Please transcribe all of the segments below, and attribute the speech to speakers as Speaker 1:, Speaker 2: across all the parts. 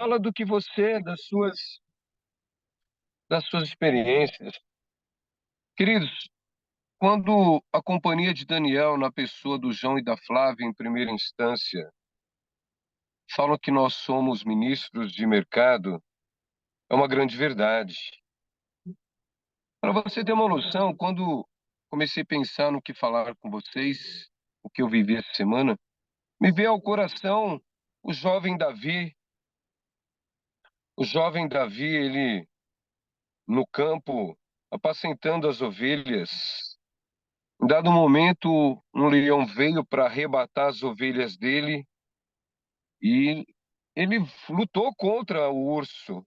Speaker 1: fala do que você, das suas experiências. Queridos, quando a companhia de Daniel, na pessoa do João e da Flávia, em primeira instância, falam que nós somos ministros de mercado, é uma grande verdade. Para você ter uma noção, quando comecei a pensar no que falar com vocês, o que eu vivi essa semana, me veio ao coração o jovem Davi. O jovem Davi, ele no campo, apacentando as ovelhas. Em dado momento, um leão veio para arrebatar as ovelhas dele e ele lutou contra o urso.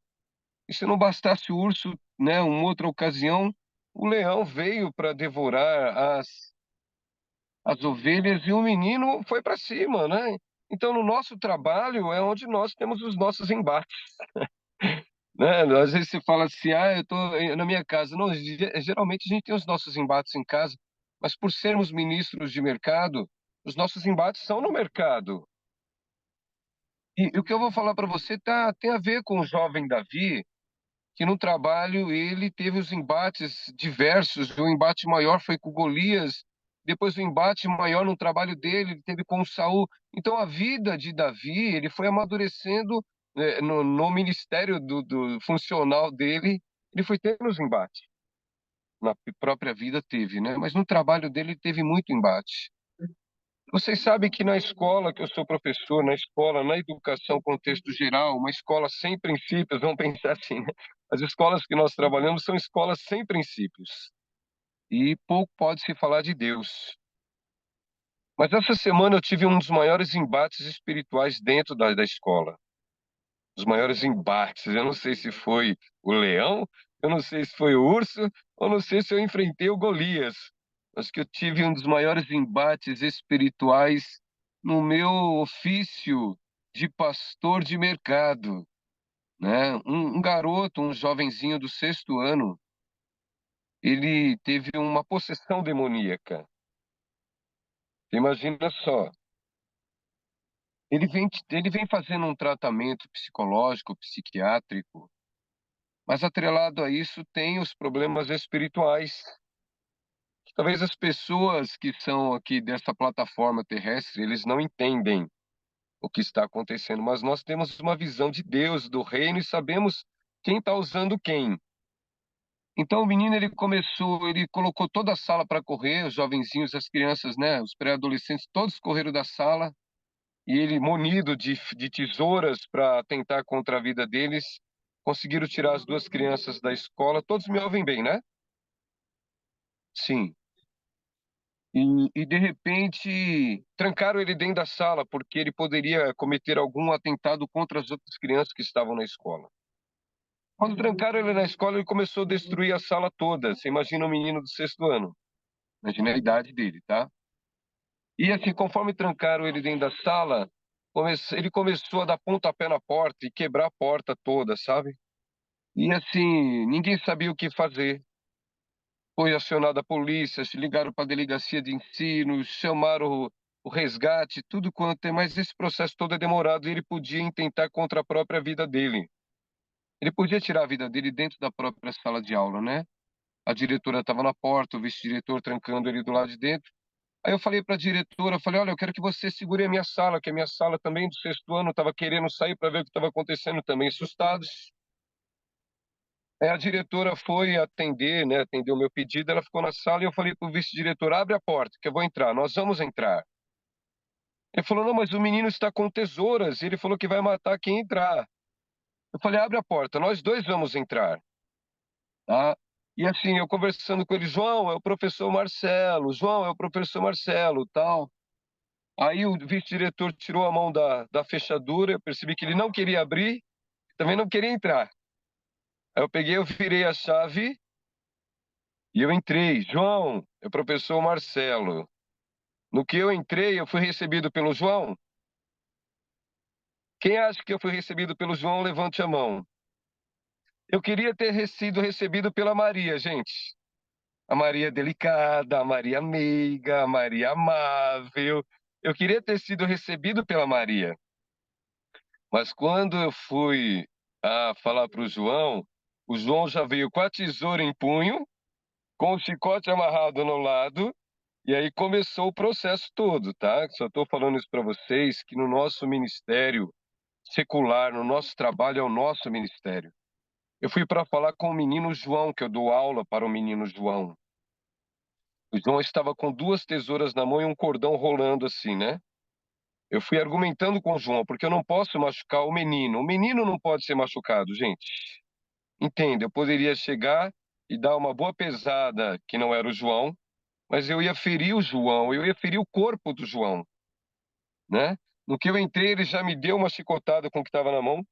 Speaker 1: E se não bastasse o urso, né, uma outra ocasião, o leão veio para devorar as ovelhas e o menino foi para cima, né? Então, no nosso trabalho é onde nós temos os nossos embates, né? Às vezes você fala assim, eu estou na minha casa. Não, geralmente a gente tem os nossos embates em casa, mas por sermos ministros de mercado, os nossos embates são no mercado. E o que eu vou falar para você tem a ver com o jovem Davi, que no trabalho ele teve os embates diversos. O embate maior foi com Golias, depois o embate maior no trabalho dele ele teve com Saul. Então a vida de Davi, ele foi amadurecendo no ministério do funcional dele, ele foi tendo os embates. Na própria vida teve, né? Mas no trabalho dele teve muito embate. Vocês sabem que na escola, que eu sou professor, na escola, na educação, contexto geral, uma escola sem princípios, vamos pensar assim, né? As escolas que nós trabalhamos são escolas sem princípios. E pouco pode se falar de Deus. Mas essa semana eu tive um dos maiores embates espirituais dentro da escola. Os maiores embates. Eu não sei se foi o leão, eu não sei se foi o urso, eu não sei se eu enfrentei o Golias. Mas que eu tive um dos maiores embates espirituais no meu ofício de pastor de mercado, né? Um garoto, um jovenzinho do sexto ano, ele teve uma possessão demoníaca. Imagina só. Ele vem fazendo um tratamento psicológico, psiquiátrico, mas atrelado a isso tem os problemas espirituais. Talvez as pessoas que são aqui dessa plataforma terrestre, eles não entendem o que está acontecendo, mas nós temos uma visão de Deus, do reino, e sabemos quem está usando quem. Então o menino ele colocou toda a sala para correr, os jovenzinhos, as crianças, né, os pré-adolescentes, todos correram da sala, e ele, munido de tesouras para tentar contra a vida deles, conseguiram tirar as duas crianças da escola. Todos me ouvem bem, né? Sim. E de repente trancaram ele dentro da sala porque ele poderia cometer algum atentado contra as outras crianças que estavam na escola. Quando trancaram ele na escola, ele começou a destruir a sala toda. Você imagina um menino do sexto ano. Imagina a idade dele, tá? E assim, conforme trancaram ele dentro da sala, ele começou a dar pontapé na porta e quebrar a porta toda, sabe? E assim, ninguém sabia o que fazer. Foi acionada a polícia, se ligaram para a delegacia de ensino, chamaram o resgate, tudo quanto é, mas esse processo todo é demorado e ele podia intentar contra a própria vida dele. Ele podia tirar a vida dele dentro da própria sala de aula, né? A diretora estava na porta, o vice-diretor trancando ele do lado de dentro. Aí eu falei para a diretora, falei, olha, eu quero que você segure a minha sala, que a minha sala também do sexto ano estava querendo sair para ver o que estava acontecendo também, assustados. Aí a diretora foi atender, né, atendeu o meu pedido, ela ficou na sala e eu falei para o vice-diretor, abre a porta, que eu vou entrar, nós vamos entrar. Ele falou, não, mas o menino está com tesouras, e ele falou que vai matar quem entrar. Eu falei, abre a porta, nós dois vamos entrar, tá? E assim, eu conversando com ele, João, é o professor Marcelo, João, é o professor Marcelo, tal. Aí o vice-diretor tirou a mão da fechadura, eu percebi que ele não queria abrir, também não queria entrar. Aí eu peguei, eu virei a chave e eu entrei. João, é o professor Marcelo. No que eu entrei, eu fui recebido pelo João. Quem acha que eu fui recebido pelo João, levante a mão. Eu queria ter sido recebido pela Maria, gente. A Maria delicada, a Maria meiga, a Maria amável. Eu queria ter sido recebido pela Maria. Mas quando eu fui falar para o João já veio com a tesoura em punho, com o chicote amarrado no lado, e aí começou o processo todo, tá? Só estou falando isso para vocês, que no nosso ministério secular, no nosso trabalho, é o nosso ministério. Eu fui para falar com o menino João, que eu dou aula para o menino João. O João estava com duas tesouras na mão e um cordão rolando assim, né? Eu fui argumentando com o João, porque eu não posso machucar o menino. O menino não pode ser machucado, gente. Entende? Eu poderia chegar e dar uma boa pesada, que não era o João, mas eu ia ferir o João, eu ia ferir o corpo do João, né? No que eu entrei, ele já me deu uma chicotada com o que estava na mão,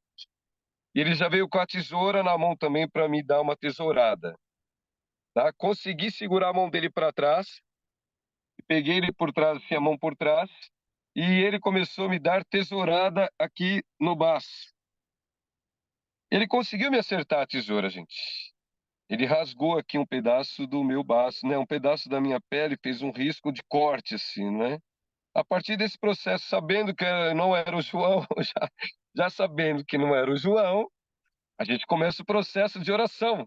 Speaker 1: e ele já veio com a tesoura na mão também para me dar uma tesourada, tá? Consegui segurar a mão dele para trás, peguei ele por trás, assim, a mão por trás, e ele começou a me dar tesourada aqui no baço. Ele conseguiu me acertar a tesoura, gente. Ele rasgou aqui um pedaço do meu baço, né? Um pedaço da minha pele, fez um risco de corte, assim, né? A partir desse processo, sabendo que não era o João, já sabendo que não era o João, a gente começa o processo de oração.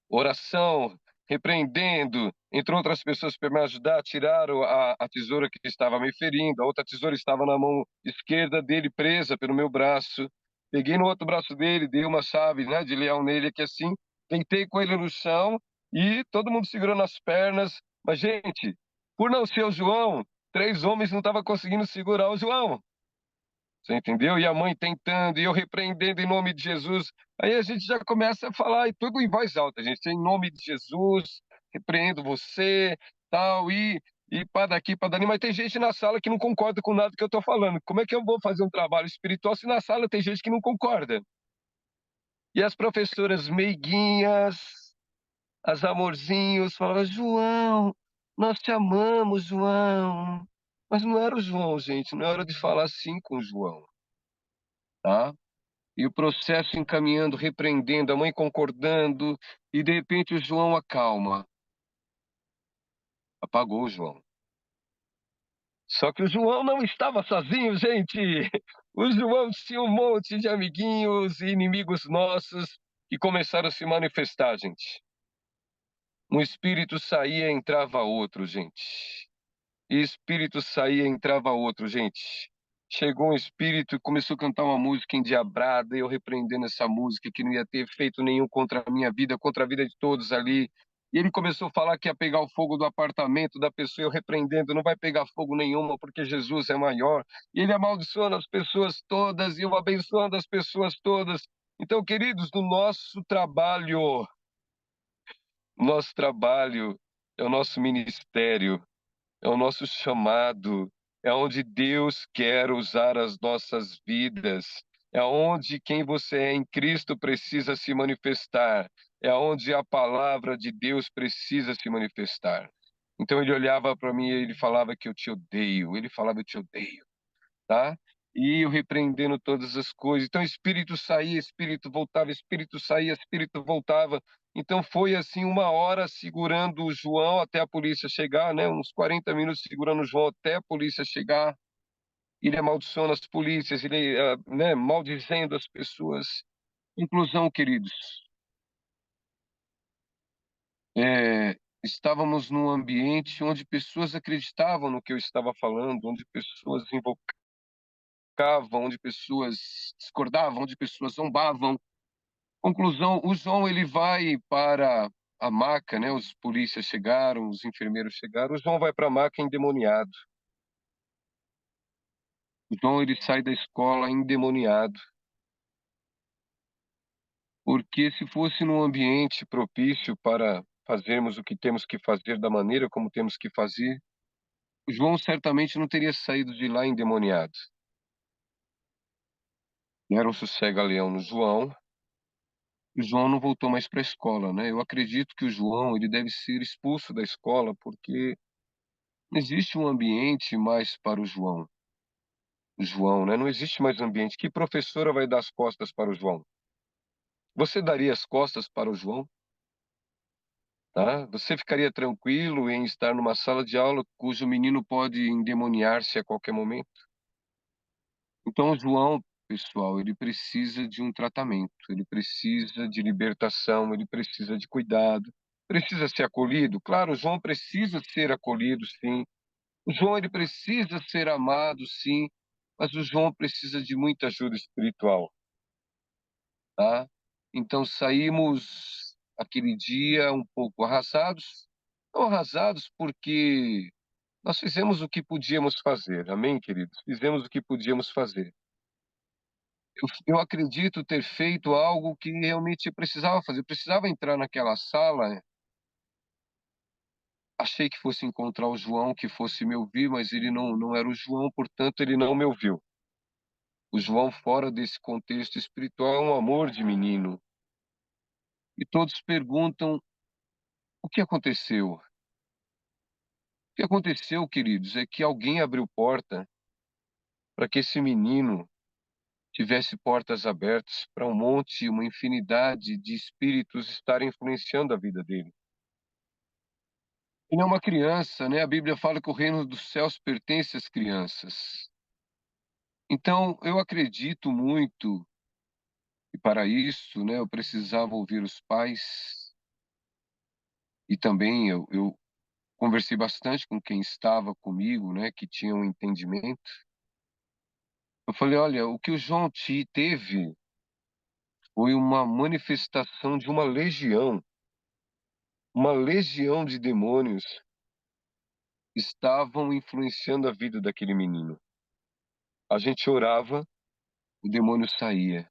Speaker 1: Oração, repreendendo, entrou outras pessoas para me ajudar, tiraram a tesoura que estava me ferindo, a outra tesoura estava na mão esquerda dele, presa pelo meu braço. Peguei no outro braço dele, dei uma chave, né, de leão nele aqui assim, deitei com ele no chão e todo mundo segurando as pernas. Mas, gente, por não ser o João, três homens não estavam conseguindo segurar o João. Você entendeu? E a mãe tentando, e eu repreendendo em nome de Jesus. Aí a gente já começa a falar, e tudo em voz alta, gente. Em nome de Jesus, repreendo você, tal, e para daqui, para dali. Mas tem gente na sala que não concorda com nada que eu estou falando. Como é que eu vou fazer um trabalho espiritual se na sala tem gente que não concorda? E as professoras meiguinhas, as amorzinhos, falavam, João, nós te amamos, João. Mas não era o João, gente, não era de falar assim com o João, tá? E o processo encaminhando, repreendendo, a mãe concordando, e de repente o João acalma. Apagou o João. Só que o João não estava sozinho, gente. O João tinha um monte de amiguinhos e inimigos nossos que começaram a se manifestar, gente. Um espírito saía e entrava outro, gente. E espírito saía, entrava outro, gente. Chegou um espírito e começou a cantar uma música endiabrada, e eu repreendendo essa música, que não ia ter efeito nenhum contra a minha vida, contra a vida de todos ali. E ele começou a falar que ia pegar o fogo do apartamento da pessoa, eu repreendendo, não vai pegar fogo nenhuma, porque Jesus é maior. E ele amaldiçoando as pessoas todas, e eu abençoando as pessoas todas. Então, queridos, no nosso trabalho é o nosso ministério, é o nosso chamado, é onde Deus quer usar as nossas vidas, é onde quem você é em Cristo precisa se manifestar, é onde a palavra de Deus precisa se manifestar. Então ele olhava para mim e ele falava que eu te odeio, ele falava eu te odeio, tá? E eu repreendendo todas as coisas. Então, espírito saía, espírito voltava, espírito saía, espírito voltava. Então, foi assim uma hora segurando o João até a polícia chegar, né? Uns 40 minutos segurando o João até a polícia chegar. Ele amaldiçoando as polícias, ele, né, maldizendo as pessoas. Conclusão, queridos, estávamos num ambiente onde pessoas acreditavam no que eu estava falando, onde pessoas onde pessoas discordavam, onde pessoas zombavam. Conclusão, o João ele vai para a maca, né? Os polícias chegaram, os enfermeiros chegaram. O João vai para a maca endemoniado. O João ele sai da escola endemoniado, porque se fosse num ambiente propício para fazermos o que temos que fazer da maneira como temos que fazer, o João certamente não teria saído de lá endemoniado. Era um sossega-leão no João. O João não voltou mais para a escola, né? Eu acredito que o João ele deve ser expulso da escola porque não existe um ambiente mais para o João, né? Não existe mais ambiente. Que professora vai dar as costas para o João? Você daria as costas para o João, tá? Você ficaria tranquilo em estar numa sala de aula cujo menino pode endemoniar-se a qualquer momento? Então, o João pessoal, ele precisa de um tratamento, ele precisa de libertação, ele precisa de cuidado, precisa ser acolhido. Claro, o João precisa ser acolhido, sim. O João ele precisa ser amado, sim, mas o João precisa de muita ajuda espiritual, tá? Então saímos aquele dia um pouco arrasados, não arrasados porque nós fizemos o que podíamos fazer, amém, queridos? Fizemos o que podíamos fazer. Eu acredito ter feito algo que realmente precisava fazer. Eu precisava entrar naquela sala. Achei que fosse encontrar o João, que fosse me ouvir, mas ele não era o João, portanto, ele não me ouviu. O João, fora desse contexto espiritual, é um amor de menino. E todos perguntam o que aconteceu. O que aconteceu, queridos, é que alguém abriu porta para que esse menino tivesse portas abertas para um monte, uma infinidade de espíritos estarem influenciando a vida dele. Ele é uma criança, né? A Bíblia fala que o reino dos céus pertence às crianças. Então, eu acredito muito, e para isso, né, eu precisava ouvir os pais, e também eu conversei bastante com quem estava comigo, né, que tinha um entendimento. Eu falei, olha, o que o João Ti teve foi uma manifestação de uma legião de demônios estavam influenciando a vida daquele menino. A gente orava, o demônio saía.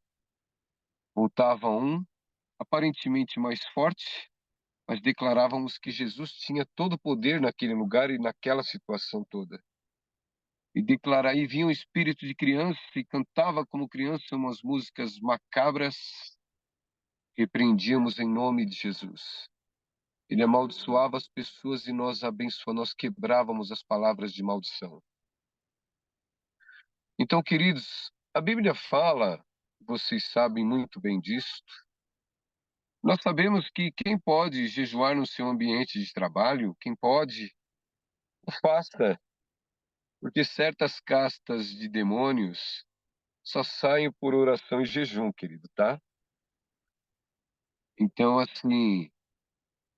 Speaker 1: Voltava um, aparentemente mais forte, mas declarávamos que Jesus tinha todo o poder naquele lugar e naquela situação toda. E vinha um espírito de criança e cantava como criança umas músicas macabras, repreendíamos em nome de Jesus. Ele amaldiçoava as pessoas e nós abençoávamos, nós quebrávamos as palavras de maldição. Então, queridos, a Bíblia fala, vocês sabem muito bem disso, nós sabemos que quem pode jejuar no seu ambiente de trabalho, quem pode, o faça, porque certas castas de demônios só saem por oração e jejum, querido, tá? Então, assim,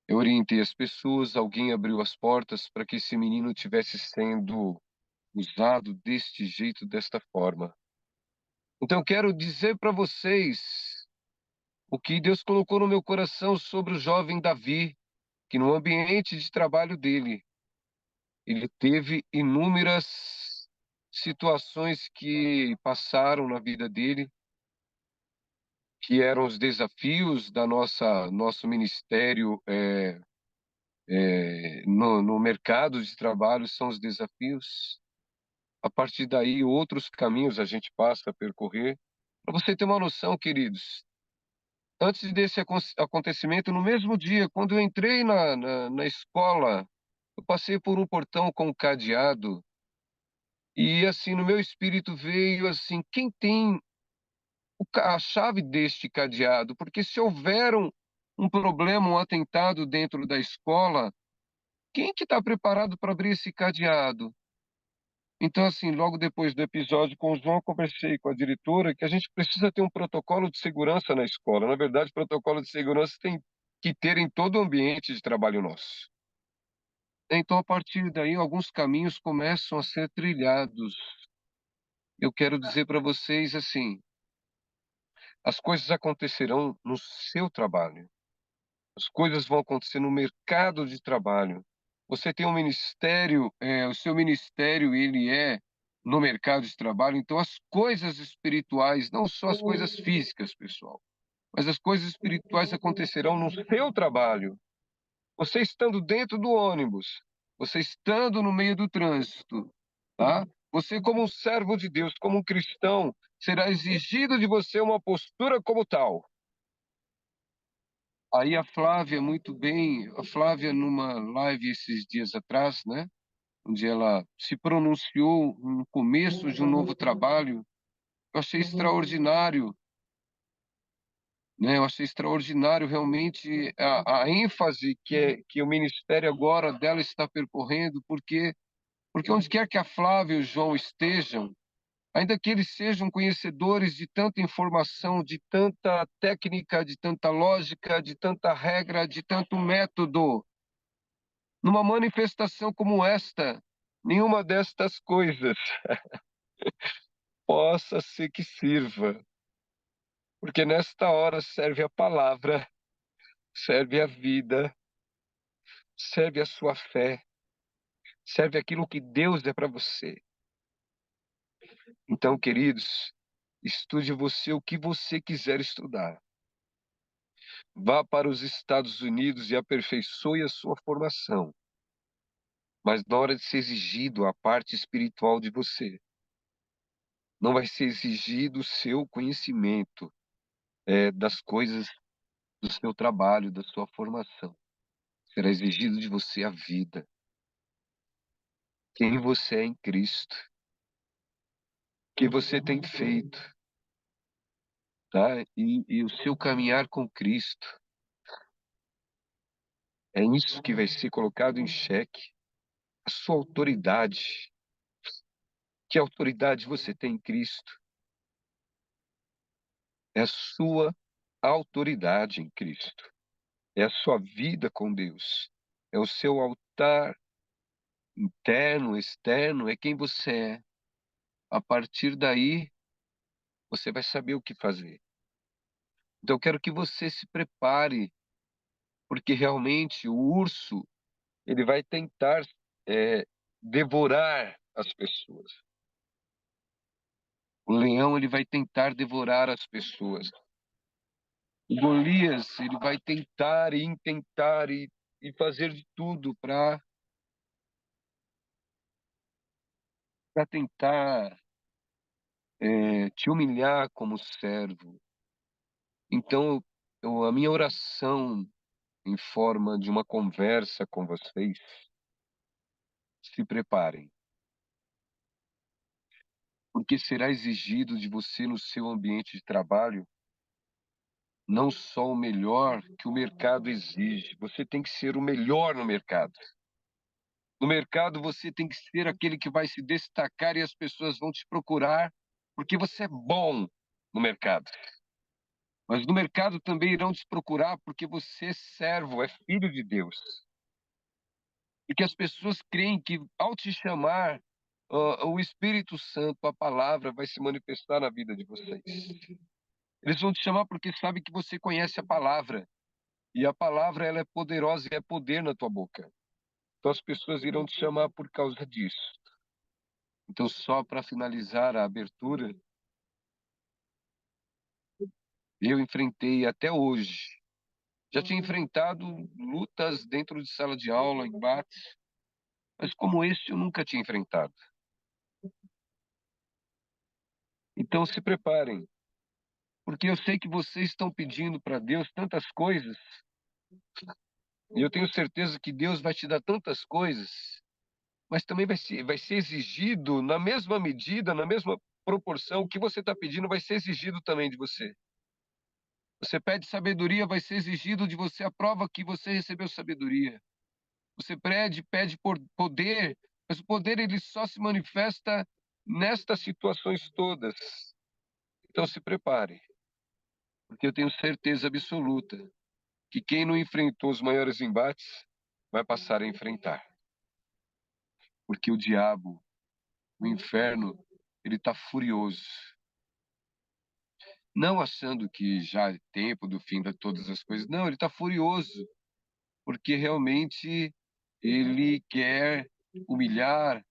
Speaker 1: eu orientei as pessoas, alguém abriu as portas para que esse menino tivesse sendo usado deste jeito, desta forma. Então, eu quero dizer para vocês o que Deus colocou no meu coração sobre o jovem Davi, que no ambiente de trabalho dele, ele teve inúmeras situações que passaram na vida dele, que eram os desafios da nosso ministério no mercado de trabalho, são os desafios. A partir daí, outros caminhos a gente passa a percorrer. Para você ter uma noção, queridos, antes desse acontecimento, no mesmo dia, quando eu entrei na escola, eu passei por um portão com um cadeado e, assim, no meu espírito veio assim, quem tem a chave deste cadeado? Porque se houver um problema, um atentado dentro da escola, quem que está preparado para abrir esse cadeado? Então, assim, logo depois do episódio com o João, eu conversei com a diretora que a gente precisa ter um protocolo de segurança na escola. Na verdade, protocolo de segurança tem que ter em todo o ambiente de trabalho nosso. Então, a partir daí, alguns caminhos começam a ser trilhados. Eu quero dizer para vocês assim, as coisas acontecerão no seu trabalho. As coisas vão acontecer no mercado de trabalho. Você tem um ministério, o seu ministério ele é no mercado de trabalho, então as coisas espirituais, não só as coisas físicas, pessoal, mas as coisas espirituais acontecerão no seu trabalho. Você estando dentro do ônibus, você estando no meio do trânsito, tá? Você como um servo de Deus, como um cristão, será exigido de você uma postura como tal. Aí a Flávia, muito bem, a Flávia numa live esses dias atrás, né, onde ela se pronunciou no começo de um novo trabalho, eu achei extraordinário, né, eu achei extraordinário realmente a ênfase que o ministério agora dela está percorrendo, porque onde quer que a Flávia e o João estejam, ainda que eles sejam conhecedores de tanta informação, de tanta técnica, de tanta lógica, de tanta regra, de tanto método, numa manifestação como esta, nenhuma destas coisas possa ser que sirva, porque nesta hora serve a palavra, serve a vida, serve a sua fé, serve aquilo que Deus é para você. Então, queridos, estude você o que você quiser estudar. Vá para os Estados Unidos e aperfeiçoe a sua formação. Mas na hora de ser exigido a parte espiritual de você, não vai ser exigido o seu conhecimento das coisas do seu trabalho, da sua formação. Será exigido de você a vida, quem você é em Cristo, o que você tem feito, tá? E o seu caminhar com Cristo. É isso que vai ser colocado em xeque. A sua autoridade. Que autoridade você tem em Cristo? É a sua autoridade em Cristo. É a sua vida com Deus. É o seu altar interno, externo, é quem você é. A partir daí, você vai saber o que fazer. Então, eu quero que você se prepare, porque realmente o urso, ele vai tentar é, devorar as pessoas. O leão, ele vai tentar devorar as pessoas. O Golias, ele vai tentar e intentar e fazer de tudo para tentar te humilhar como servo. Então, a minha oração em forma de uma conversa com vocês, se preparem, porque será exigido de você no seu ambiente de trabalho não só o melhor que o mercado exige, você tem que ser o melhor no mercado. No mercado, você tem que ser aquele que vai se destacar e as pessoas vão te procurar porque você é bom no mercado. Mas no mercado também irão te procurar porque você é servo, é filho de Deus. E que as pessoas creem que ao te chamar, o Espírito Santo, a palavra, vai se manifestar na vida de vocês. Eles vão te chamar porque sabem que você conhece a palavra. E a palavra ela é poderosa e é poder na tua boca. Então as pessoas irão te chamar por causa disso. Então, só para finalizar a abertura, eu enfrentei até hoje. Já tinha enfrentado lutas dentro de sala de aula, embates, mas como esse eu nunca tinha enfrentado. Então, se preparem, porque eu sei que vocês estão pedindo para Deus tantas coisas, e eu tenho certeza que Deus vai te dar tantas coisas, mas também vai ser exigido na mesma medida, na mesma proporção, o que você está pedindo vai ser exigido também de você. Você pede sabedoria, vai ser exigido de você a prova que você recebeu sabedoria. Você pede por poder, mas o poder ele só se manifesta nestas situações todas. Então se prepare, porque eu tenho certeza absoluta que quem não enfrentou os maiores embates vai passar a enfrentar. Porque o diabo, o inferno, ele está furioso. Não achando que já é tempo do fim de todas as coisas. Não, ele está furioso, porque realmente ele quer humilhar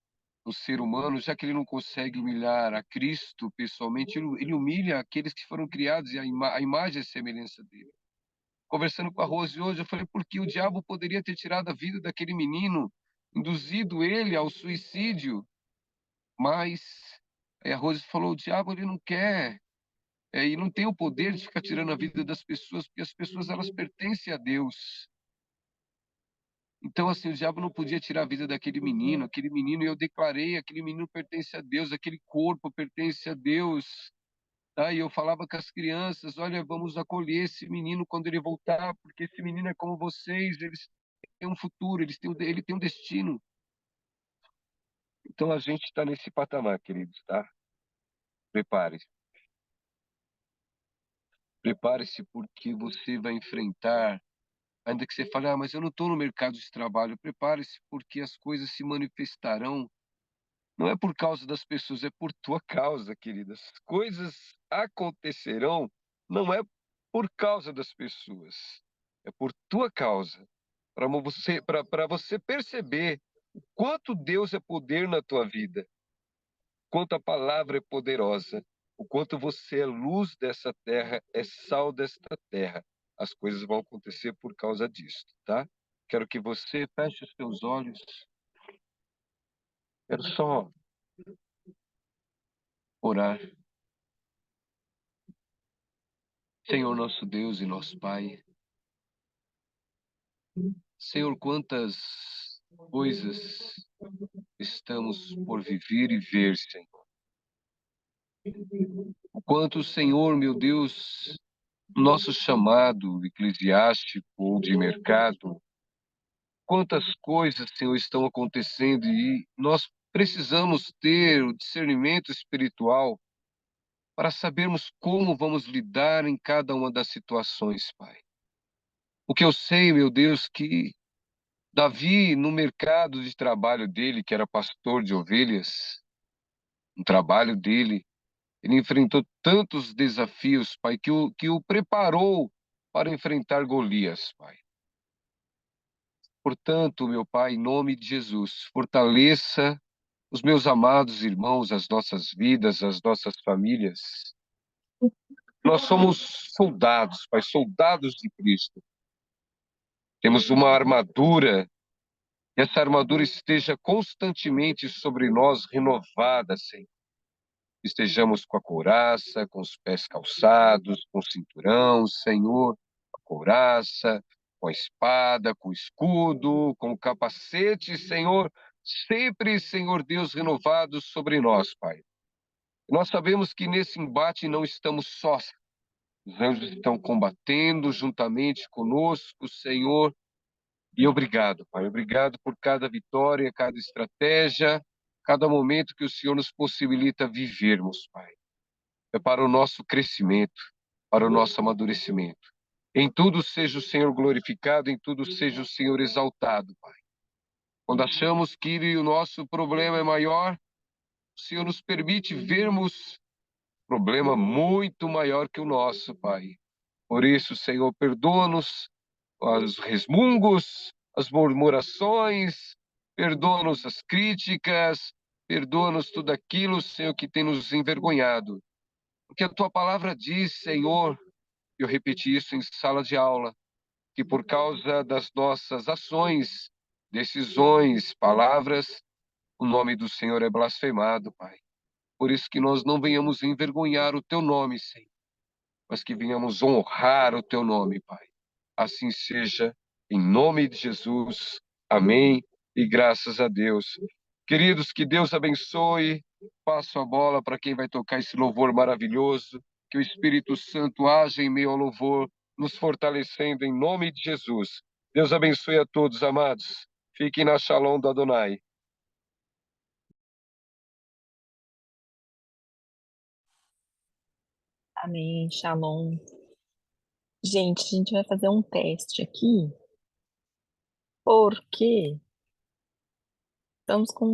Speaker 1: o ser humano, já que ele não consegue humilhar a Cristo pessoalmente, ele humilha aqueles que foram criados e a imagem e semelhança dele. Conversando com a Rose hoje, eu falei, porque o diabo poderia ter tirado a vida daquele menino, induzido ele ao suicídio, mas aí a Rose falou, o diabo ele não quer, e não tem o poder de ficar tirando a vida das pessoas, porque as pessoas elas pertencem a Deus. Então, assim, o diabo não podia tirar a vida daquele menino. Aquele menino, eu declarei, aquele menino pertence a Deus, aquele corpo pertence a Deus. Tá? E eu falava com as crianças, olha, vamos acolher esse menino quando ele voltar, porque esse menino é como vocês, eles têm um futuro, ele tem um destino. Então, a gente está nesse patamar, queridos, tá? Prepare-se. Prepare-se porque você vai enfrentar, ainda que você fale, mas eu não estou no mercado de trabalho. Prepare-se porque as coisas se manifestarão. Não é por causa das pessoas, é por tua causa, queridas. Coisas acontecerão, não é por causa das pessoas, é por tua causa. Para você perceber o quanto Deus é poder na tua vida, quanto a palavra é poderosa, o quanto você é luz dessa terra, é sal desta terra. As coisas vão acontecer por causa disso, tá? Quero que você feche os teus olhos. Quero só orar. Senhor nosso Deus e nosso Pai, Senhor, quantas coisas estamos por viver e ver, Senhor. O quanto, Senhor, meu Deus, nosso chamado eclesiástico ou de mercado, quantas coisas, Senhor, estão acontecendo e nós precisamos ter o discernimento espiritual para sabermos como vamos lidar em cada uma das situações, Pai. O que eu sei, meu Deus, que Davi, no mercado de trabalho dele, que era pastor de ovelhas, no trabalho dele, ele enfrentou tantos desafios, Pai, que o preparou para enfrentar Golias, Pai. Portanto, meu Pai, em nome de Jesus, fortaleça os meus amados irmãos, as nossas vidas, as nossas famílias. Nós somos soldados, Pai, soldados de Cristo. Temos uma armadura, e essa armadura esteja constantemente sobre nós, renovada, Senhor. Estejamos com a couraça, com os pés calçados, com o cinturão, Senhor, com a couraça, com a espada, com o escudo, com o capacete, Senhor, sempre, Senhor Deus, renovados sobre nós, Pai. Nós sabemos que nesse embate não estamos sós. Os anjos estão combatendo juntamente conosco, Senhor. E obrigado, Pai. Obrigado por cada vitória, cada estratégia, cada momento que o Senhor nos possibilita vivermos, Pai. É para o nosso crescimento, para o nosso amadurecimento. Em tudo seja o Senhor glorificado, em tudo seja o Senhor exaltado, Pai. Quando achamos que o nosso problema é maior, o Senhor nos permite vermos problema muito maior que o nosso, Pai. Por isso, Senhor, perdoa-nos os resmungos, as murmurações, perdoa-nos as críticas, perdoa-nos tudo aquilo, Senhor, que tem nos envergonhado. Porque a tua palavra diz, Senhor, eu repeti isso em sala de aula, que por causa das nossas ações, decisões, palavras, o nome do Senhor é blasfemado, Pai. Por isso que nós não venhamos envergonhar o teu nome, Senhor, mas que venhamos honrar o teu nome, Pai. Assim seja, em nome de Jesus. Amém. E graças a Deus. Queridos, que Deus abençoe. Passo a bola para quem vai tocar esse louvor maravilhoso. Que o Espírito Santo haja em meio ao louvor, nos fortalecendo em nome de Jesus. Deus abençoe a todos, amados. Fiquem na Shalom do Adonai.
Speaker 2: Amém, shalom. Gente, a gente vai fazer um teste aqui, porque estamos com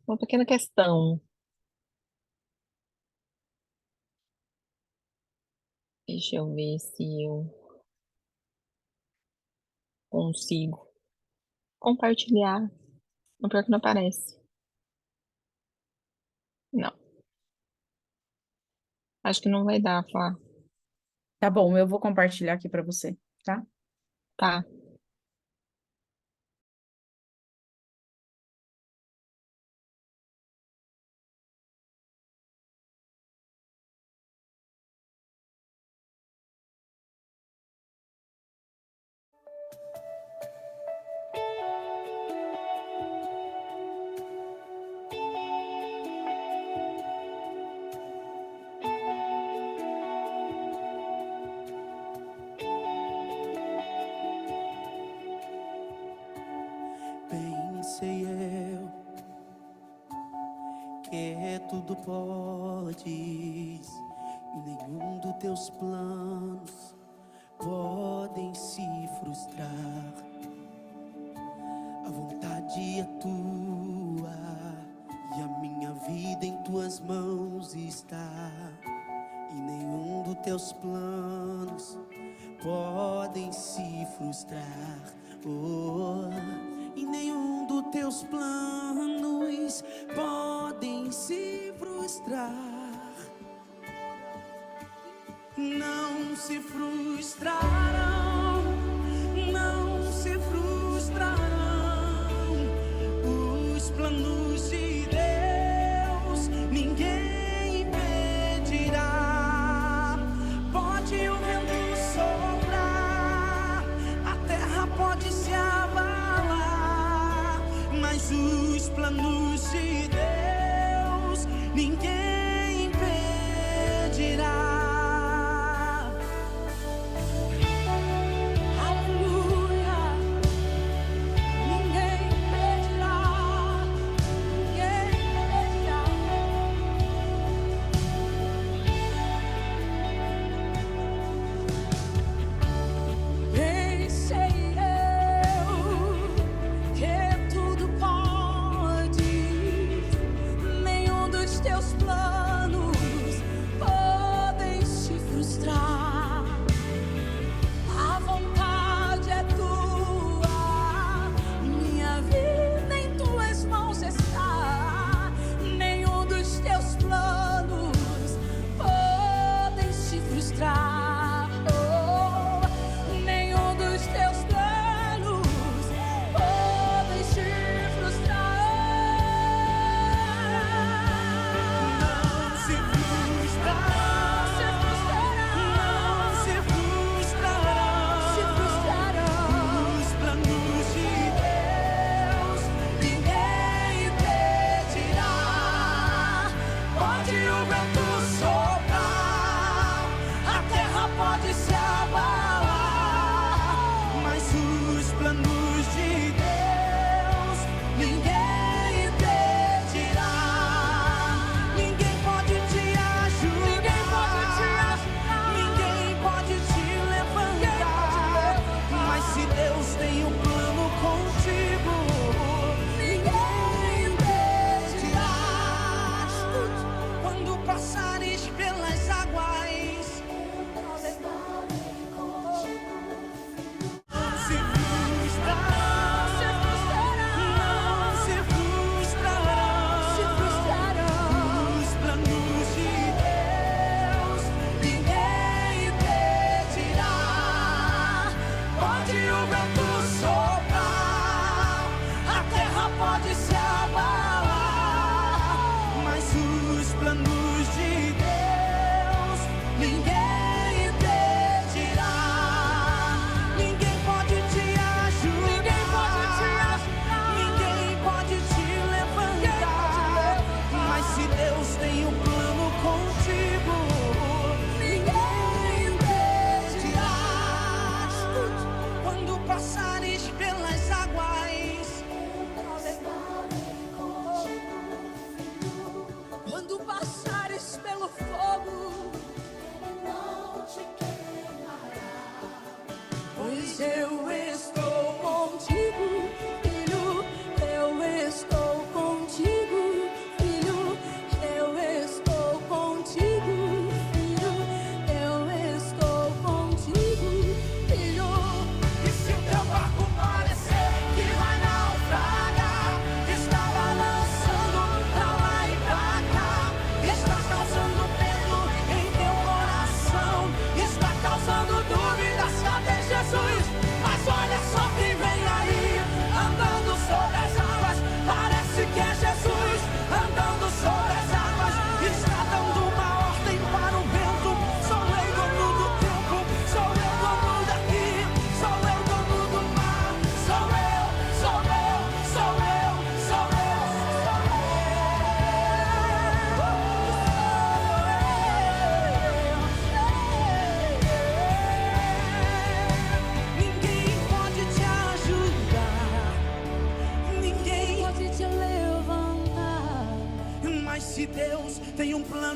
Speaker 2: uma pequena questão. Deixa eu ver se eu consigo compartilhar. No pior que não aparece. Não, acho que não vai dar, Flá.
Speaker 3: Tá bom, eu vou compartilhar aqui para você, tá?
Speaker 2: Tá.
Speaker 4: Bem sei eu porque tudo podes e nenhum dos teus planos podem se frustrar. A vontade é tua e a minha vida em tuas mãos está, e nenhum dos teus planos podem se frustrar. Oh, e nenhum dos teus planos podem se frustrar. Não se frustrarão, não se frustrarão os planos de Deus, ninguém impedirá. Pode o vento soprar, a terra pode se abalar, mas os planos de Deus, ninguém impedirá. A terra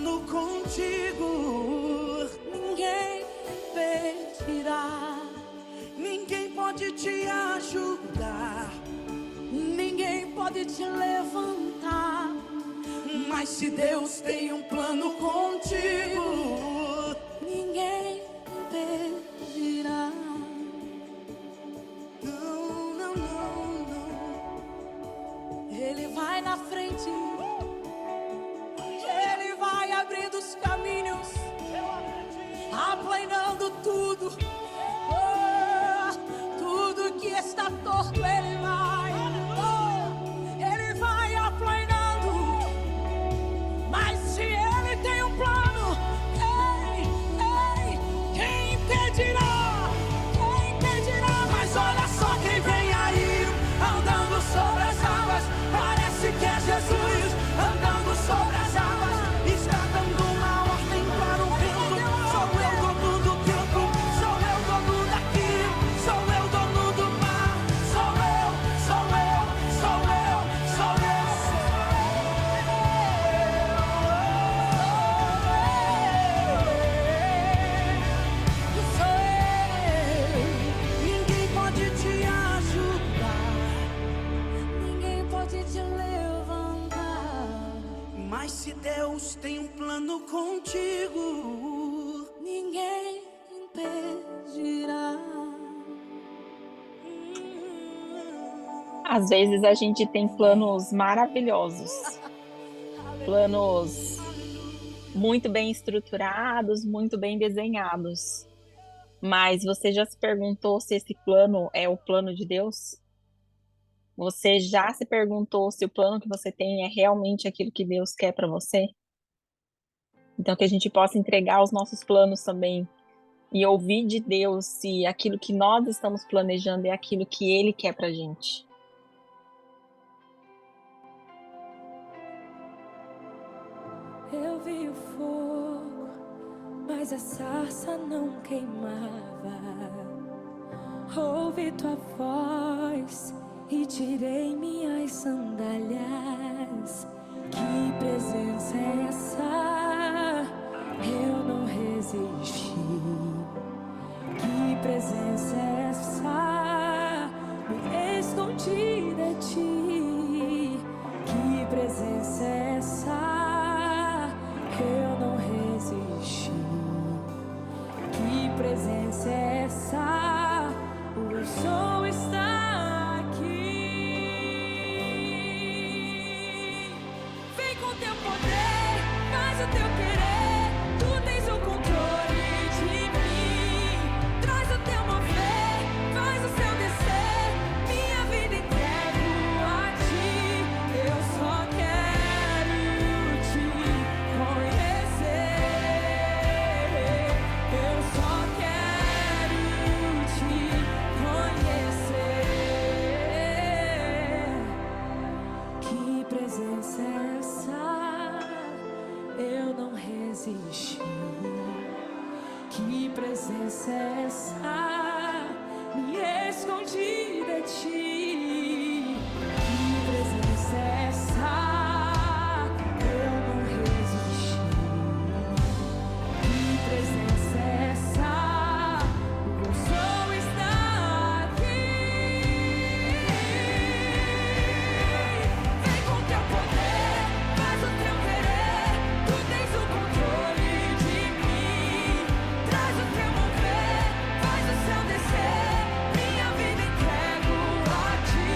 Speaker 4: plano contigo. Ninguém impedirá, ninguém pode te ajudar, ninguém pode te levantar. Mas se Deus tem um plano contigo, ninguém impedirá. Não, não, não, não. Ele vai na frente, Ele vai abrindo os caminhos, aplanando tudo. Tudo que está torto, Ele vai. Ele vai aplanando. Mas se Ele tem um plano, quem impedirá? Quem impedirá? Mas olha só quem vem aí, andando sobre as águas. Parece que é Jesus, andando sobre as águas. Está dando uma ordem para o vento. Sou eu dono do tempo, sou eu dono daqui, sou eu dono do mar. Sou eu, sou eu, sou eu, sou eu. Sou eu. Ninguém pode te ajudar, ninguém pode te levantar. Mas se Deus tem um plano contigo, ninguém impedirá.
Speaker 2: Às vezes a gente tem planos maravilhosos, planos muito bem estruturados, muito bem desenhados. Mas você já se perguntou se esse plano é o plano de Deus? Você já se perguntou se o plano que você tem é realmente aquilo que Deus quer para você? Então, que a gente possa entregar os nossos planos também e ouvir de Deus se aquilo que nós estamos planejando é aquilo que Ele quer pra gente.
Speaker 5: Eu vi o fogo, mas a sarça não queimava. Ouvi tua voz e tirei minhas sandálias. Que presença é essa? Eu não resisti. Que presença é essa? Me escondi de ti. Que presença é essa? Eu não resisti. Que presença é essa? O som está aqui. Vem com teu poder, faz o teu querer. Tu tens o controle de mim. Traz o teu mover, faz o seu descer. Minha vida entrego a ti. Eu só quero te conhecer. Eu só quero te conhecer. Que presença é essa? Eu não resisti. Que presença é essa? Me escondi de ti. Que presença é essa? Eu não resisti. Que presença é essa? O som está aqui. Vem com teu poder, faz o teu querer. Tu tens o controle de mim. Traz o teu mover, faz o seu descer. Minha vida entrego a ti.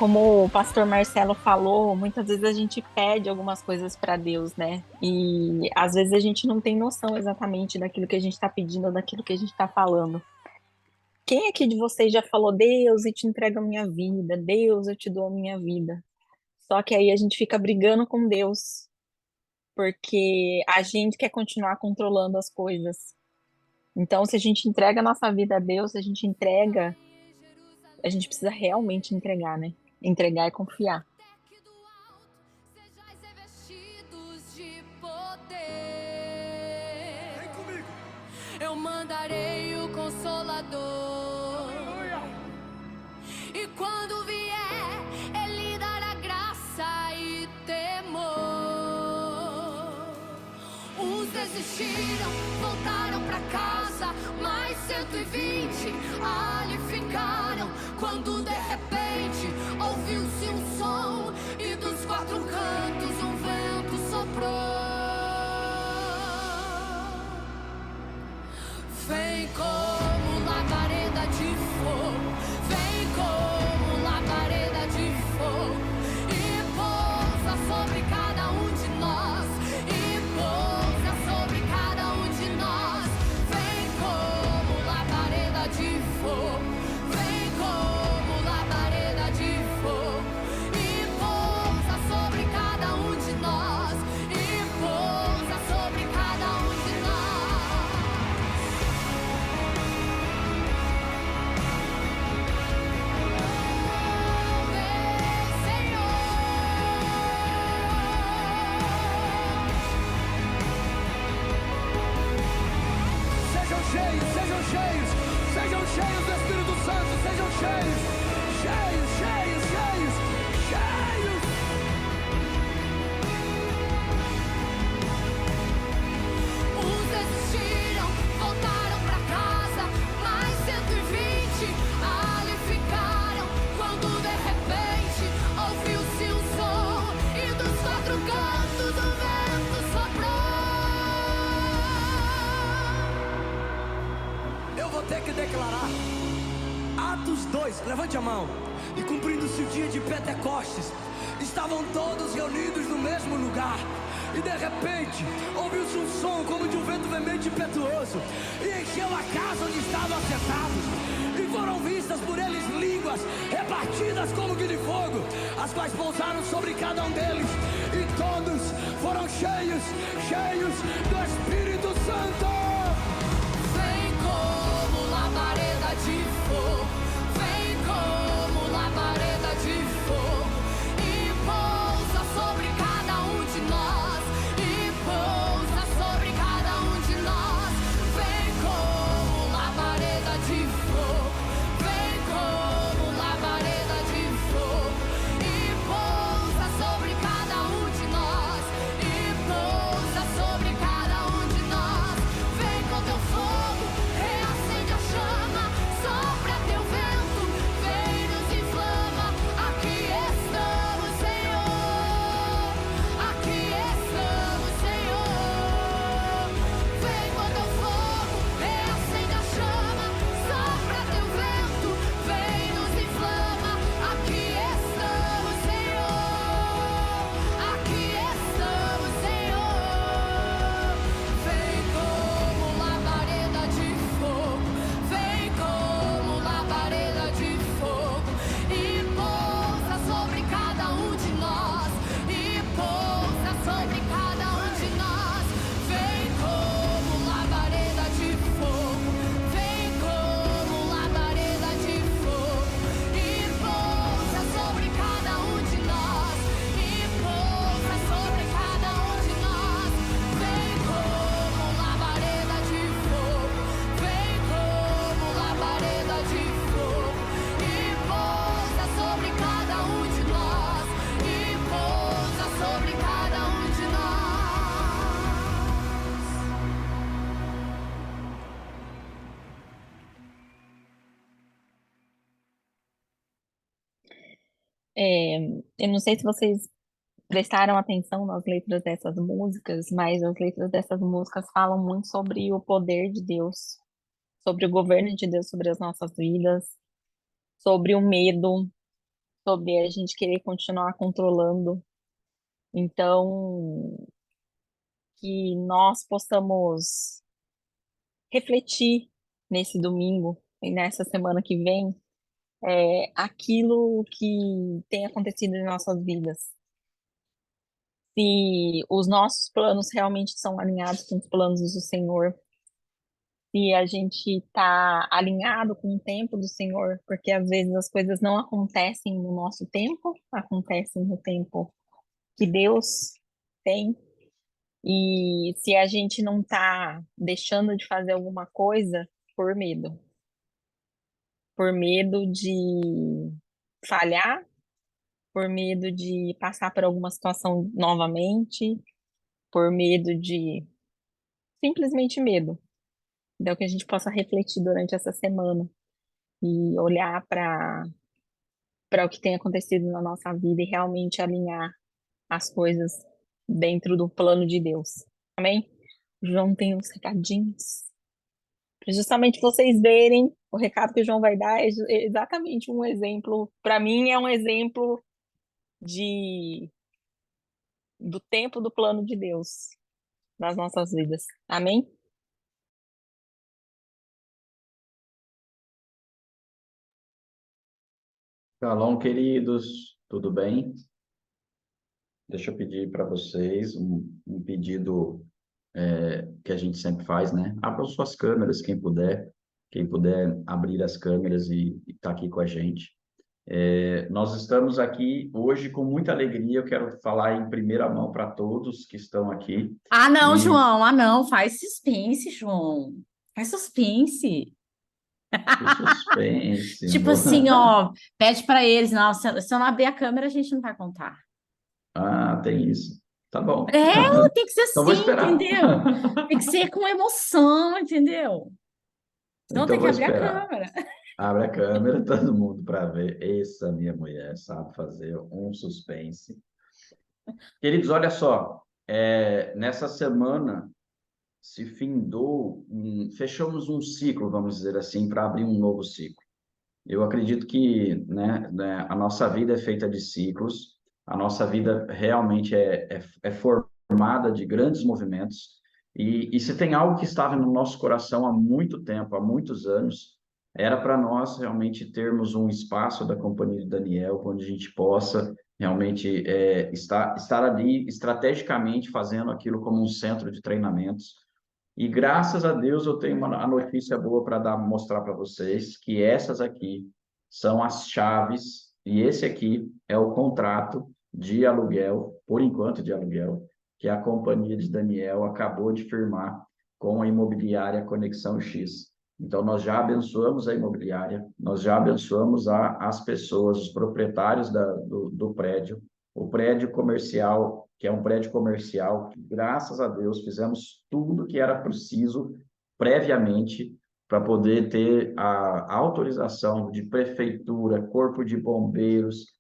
Speaker 2: como o pastor Marcelo falou, muitas vezes a gente pede algumas coisas para Deus, né? E às vezes a gente não tem noção exatamente daquilo que a gente está pedindo ou daquilo que a gente está falando. Quem aqui de vocês já falou, Deus, eu te entrego a minha vida, Deus, eu te dou a minha vida? Só que aí a gente fica brigando com Deus, porque a gente quer continuar controlando as coisas. Então, se a gente entrega a nossa vida a Deus, se a gente entrega, a gente precisa realmente entregar, né? Entregar e confiar.
Speaker 5: Até que do alto sejais revestidos de poder.
Speaker 4: Vem comigo.
Speaker 5: Eu mandarei o Consolador. E quando vier, Ele dará graça e temor. Uns desistiram, voltaram pra casa, mais 120 ali ficaram. Quando de repente ouviu-se um som e dos quatro cantos um vento soprou. Vem como labareda de fogo, vem como labareda de fogo, e pousa sobre cada um de nós, e pousa sobre cada um de nós. Vem como labareda de fogo, vem como labareda de fogo, e pousa sobre cada um de nós, e pousa sobre cada um de nós.
Speaker 4: Sejam cheios, sejam cheios, sejam cheios do Espírito Santo, sejam cheios, cheios, cheios, cheios, cheios.
Speaker 5: Uns desistiram, voltaram pra casa, mais 120 ali ficaram. Quando de repente ouviu-se um som e dos quatro cantos o vento soprou.
Speaker 4: Eu vou ter que declarar. Atos 2, levante a mão. E cumprindo-se o dia de Pentecostes, estavam todos reunidos no mesmo lugar. E de repente, ouviu-se um som como de um vento veemente e impetuoso, e encheu a casa onde estavam assentados. E foram vistas por eles línguas repartidas como que de fogo, as quais pousaram sobre cada um deles. E todos foram cheios, cheios do Espírito Santo.
Speaker 5: Vem como labareda de fogo, vem como labareda de fogo, e pousa sobre cada um de nós, e pousa sobre cada um de nós. Vem como labareda de fogo, vem como labareda de fogo, e pousa sobre cada um de nós, e pousa sobre cada um de nós. Vem com teu fogo, reacende a chama, sopra teu vento, vem nos inflama. Aqui estamos, Senhor, aqui estamos, Senhor. Vem com teu fogo, reacende a chama, sopra teu vento, vem nos inflama. Aqui estamos, Senhor, aqui estamos, Senhor. Vem como labareda de fogo, vem como labareda de fogo, e pousa sobre cada um de nós, e pousa sobre cada um de nós. Vem como labareda de fogo, vem como labareda de fogo, e pousa sobre cada um de nós, e pousa sobre cada um de nós. Vem como labareda de fogo, vem como labareda de fogo, e pousa sobre cada um de nós, e pousa sobre cada um de nós.
Speaker 2: Eu não sei se vocês prestaram atenção nas letras dessas músicas, mas as letras dessas músicas falam muito sobre o poder de Deus, sobre o governo de Deus sobre as nossas vidas, sobre o medo, sobre a gente querer continuar controlando. Então, que nós possamos refletir nesse domingo e nessa semana que vem, aquilo que tem acontecido em nossas vidas. Se os nossos planos realmente são alinhados com os planos do Senhor, se a gente está alinhado com o tempo do Senhor, porque às vezes as coisas não acontecem no nosso tempo, acontecem no tempo que Deus tem. E se a gente não está deixando de fazer alguma coisa por medo de falhar, por medo de passar por alguma situação novamente, por medo de simplesmente medo. Então, que a gente possa refletir durante essa semana e olhar para o que tem acontecido na nossa vida e realmente alinhar as coisas dentro do plano de Deus. Amém? O João tem uns recadinhos. Para justamente vocês verem o recado que o João vai dar é exatamente um exemplo. Para mim, é um exemplo do tempo do plano de Deus nas nossas vidas. Amém?
Speaker 6: Shalom, queridos, tudo bem? Deixa eu pedir para vocês um pedido que a gente sempre faz, né? Abram suas câmeras, quem puder abrir as câmeras e estar aqui com a gente. Nós estamos aqui hoje com muita alegria, eu quero falar em primeira mão para todos que estão aqui.
Speaker 3: Ah, não,
Speaker 6: E-
Speaker 3: João, ah, não, faz suspense, João. Faz suspense.
Speaker 6: Que suspense,
Speaker 3: Tipo
Speaker 6: amor.
Speaker 3: assim, ó, pede para eles, não, se eu não abrir a câmera, a gente não vai contar.
Speaker 6: Ah, tem isso. Tá bom.
Speaker 3: Tem que ser
Speaker 6: Então vou
Speaker 3: assim,
Speaker 6: esperar.
Speaker 3: entendeu? Tem que ser com emoção, entendeu? Senão
Speaker 6: Então
Speaker 3: tem que
Speaker 6: vou
Speaker 3: abrir a
Speaker 6: esperar.
Speaker 3: câmera.
Speaker 6: Abre a câmera, todo mundo para ver. Essa minha mulher sabe fazer um suspense. Queridos, olha só. Nessa semana se findou, fechamos um ciclo, vamos dizer assim, para abrir um novo ciclo. Eu acredito que, né, a nossa vida é feita de ciclos, a nossa vida realmente é formada de grandes movimentos, e se tem algo que estava no nosso coração há muito tempo, há muitos anos, era para nós realmente termos um espaço da Companhia de Daniel, onde a gente possa realmente estar ali estrategicamente fazendo aquilo como um centro de treinamentos, e graças a Deus eu tenho a notícia boa para mostrar para vocês, que essas aqui são as chaves, e esse aqui é o contrato de aluguel, por enquanto de aluguel, que a Companhia de Daniel acabou de firmar com a imobiliária Conexão X. Então, nós já abençoamos a imobiliária, nós já abençoamos as pessoas, os proprietários do prédio, o prédio comercial, que é um prédio comercial, que, graças a Deus, fizemos tudo que era preciso previamente para poder ter a autorização de prefeitura, corpo de bombeiros,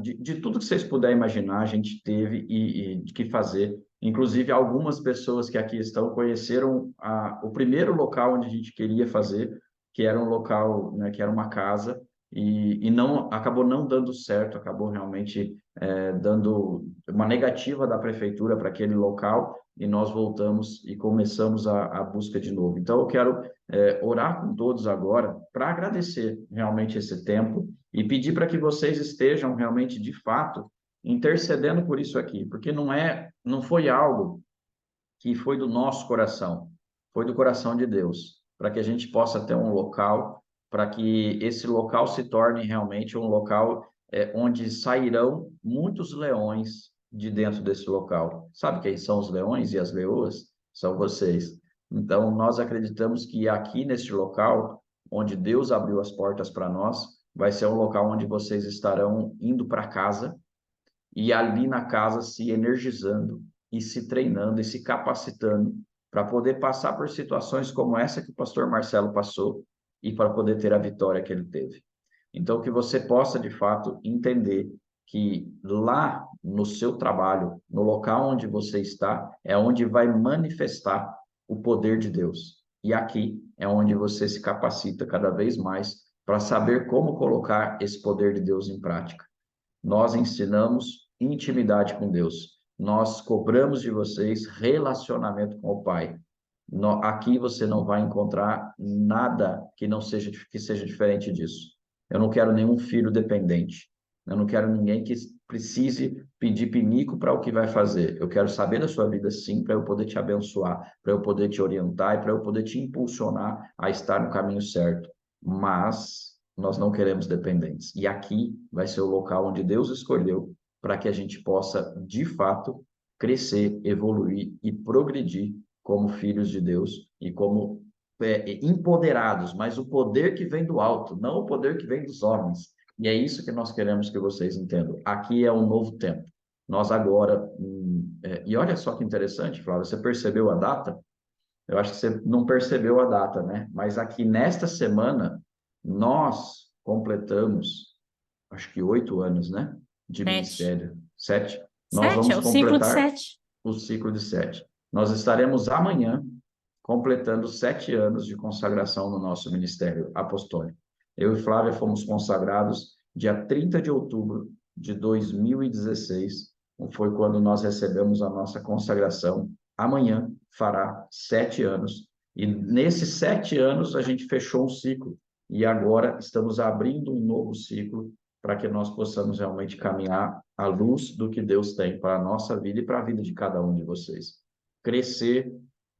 Speaker 6: de tudo que vocês puderem imaginar, a gente teve e que fazer. Inclusive, algumas pessoas que aqui estão conheceram o primeiro local onde a gente queria fazer, que era um local, né, que era uma casa, e não acabou não dando certo, acabou realmente dando uma negativa da prefeitura para aquele local, e nós voltamos e começamos a busca de novo. Então, eu quero orar com todos agora para agradecer realmente esse tempo e pedir para que vocês estejam realmente, de fato, intercedendo por isso aqui, porque não foi algo que foi do nosso coração, foi do coração de Deus, para que a gente possa ter um local, para que esse local se torne realmente um local onde sairão muitos leões de dentro desse local. Sabe quem são os leões e as leoas? São vocês. Então, nós acreditamos que aqui neste local, onde Deus abriu as portas para nós, vai ser um local onde vocês estarão indo para casa e ali na casa se energizando e se treinando e se capacitando para poder passar por situações como essa que o pastor Marcelo passou e para poder ter a vitória que ele teve. Então, que você possa, de fato, entender que lá no seu trabalho, no local onde você está, é onde vai manifestar o poder de Deus. E aqui é onde você se capacita cada vez mais para saber como colocar esse poder de Deus em prática. Nós ensinamos intimidade com Deus. Nós cobramos de vocês relacionamento com o Pai. Aqui você não vai encontrar nada que seja diferente disso. Eu não quero nenhum filho dependente. Eu não quero ninguém que precise pedir pinico para o que vai fazer. Eu quero saber da sua vida, sim, para eu poder te abençoar, para eu poder te orientar e para eu poder te impulsionar a estar no caminho certo. Mas nós não queremos dependentes. E aqui vai ser o local onde Deus escolheu para que a gente possa, de fato, crescer, evoluir e progredir como filhos de Deus e como empoderados, mas o poder que vem do alto, não o poder que vem dos homens. E é isso que nós queremos que vocês entendam. Aqui é um novo tempo. Nós agora... e olha só que interessante, Flávia, você percebeu a data? Eu acho que você não percebeu a data, né? Mas aqui nesta semana, nós completamos, acho que 8 anos, né? De
Speaker 3: 7.
Speaker 6: ministério. 7. Nós
Speaker 3: 7,
Speaker 6: vamos
Speaker 3: é o ciclo de
Speaker 6: completar
Speaker 3: 7.
Speaker 6: o ciclo de 7. Nós estaremos amanhã completando 7 anos de consagração no nosso ministério apostólico. Eu e Flávia fomos consagrados dia 30 de outubro de 2016. Foi quando nós recebemos a nossa consagração. Amanhã fará 7 anos. E nesses 7 anos a gente fechou um ciclo. E agora estamos abrindo um novo ciclo para que nós possamos realmente caminhar à luz do que Deus tem para a nossa vida e para a vida de cada um de vocês. Crescer,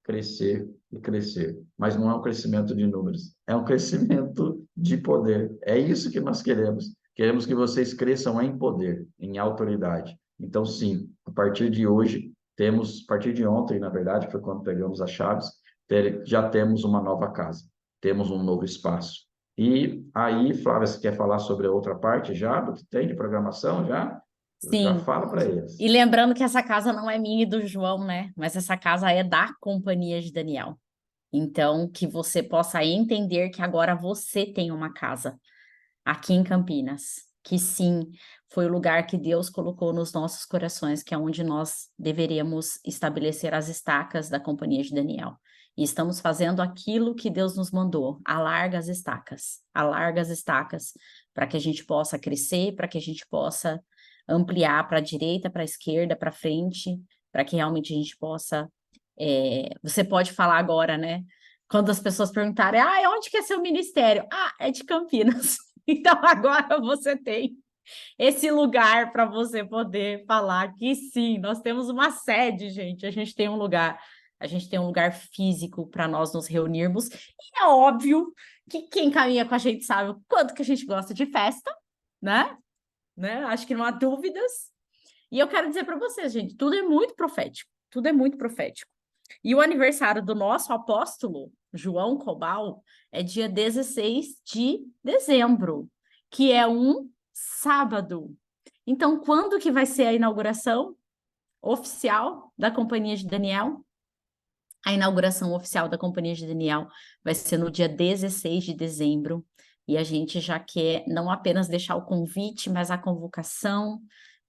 Speaker 6: crescer e crescer. Mas não é um crescimento de números, é um crescimento de poder. É isso que nós queremos. Queremos que vocês cresçam em poder, em autoridade. Então, sim, a partir de hoje, a partir de ontem, na verdade, foi quando pegamos as chaves, já temos uma nova casa, temos um novo espaço. E aí, Flávia, você quer falar sobre a outra parte já, do que tem de programação já? Já
Speaker 3: Sim.
Speaker 6: fala para eles.
Speaker 3: E lembrando que essa casa não é minha e do João, né? Mas essa casa é da Companhia de Daniel. Então, que você possa entender que agora você tem uma casa aqui em Campinas. Que sim, foi o lugar que Deus colocou nos nossos corações, que é onde nós deveríamos estabelecer as estacas da Companhia de Daniel. E estamos fazendo aquilo que Deus nos mandou, alarga as estacas, para que a gente possa crescer, para que a gente possa ampliar para a direita, para a esquerda, para frente, para que realmente a gente possa... você pode falar agora, né? Quando as pessoas perguntarem, onde que é seu ministério? É de Campinas. Então agora você tem esse lugar para você poder falar que sim, nós temos uma sede, gente, a gente tem um lugar físico para nós nos reunirmos, e é óbvio que quem caminha com a gente sabe o quanto que a gente gosta de festa, né? Acho que não há dúvidas. E eu quero dizer para vocês, gente, tudo é muito profético. E o aniversário do nosso apóstolo, João Cobal, é dia 16 de dezembro, que é um sábado. Então, quando que vai ser a inauguração oficial da Companhia de Daniel? A inauguração oficial da Companhia de Daniel vai ser no dia 16 de dezembro. E a gente já quer não apenas deixar o convite, mas a convocação,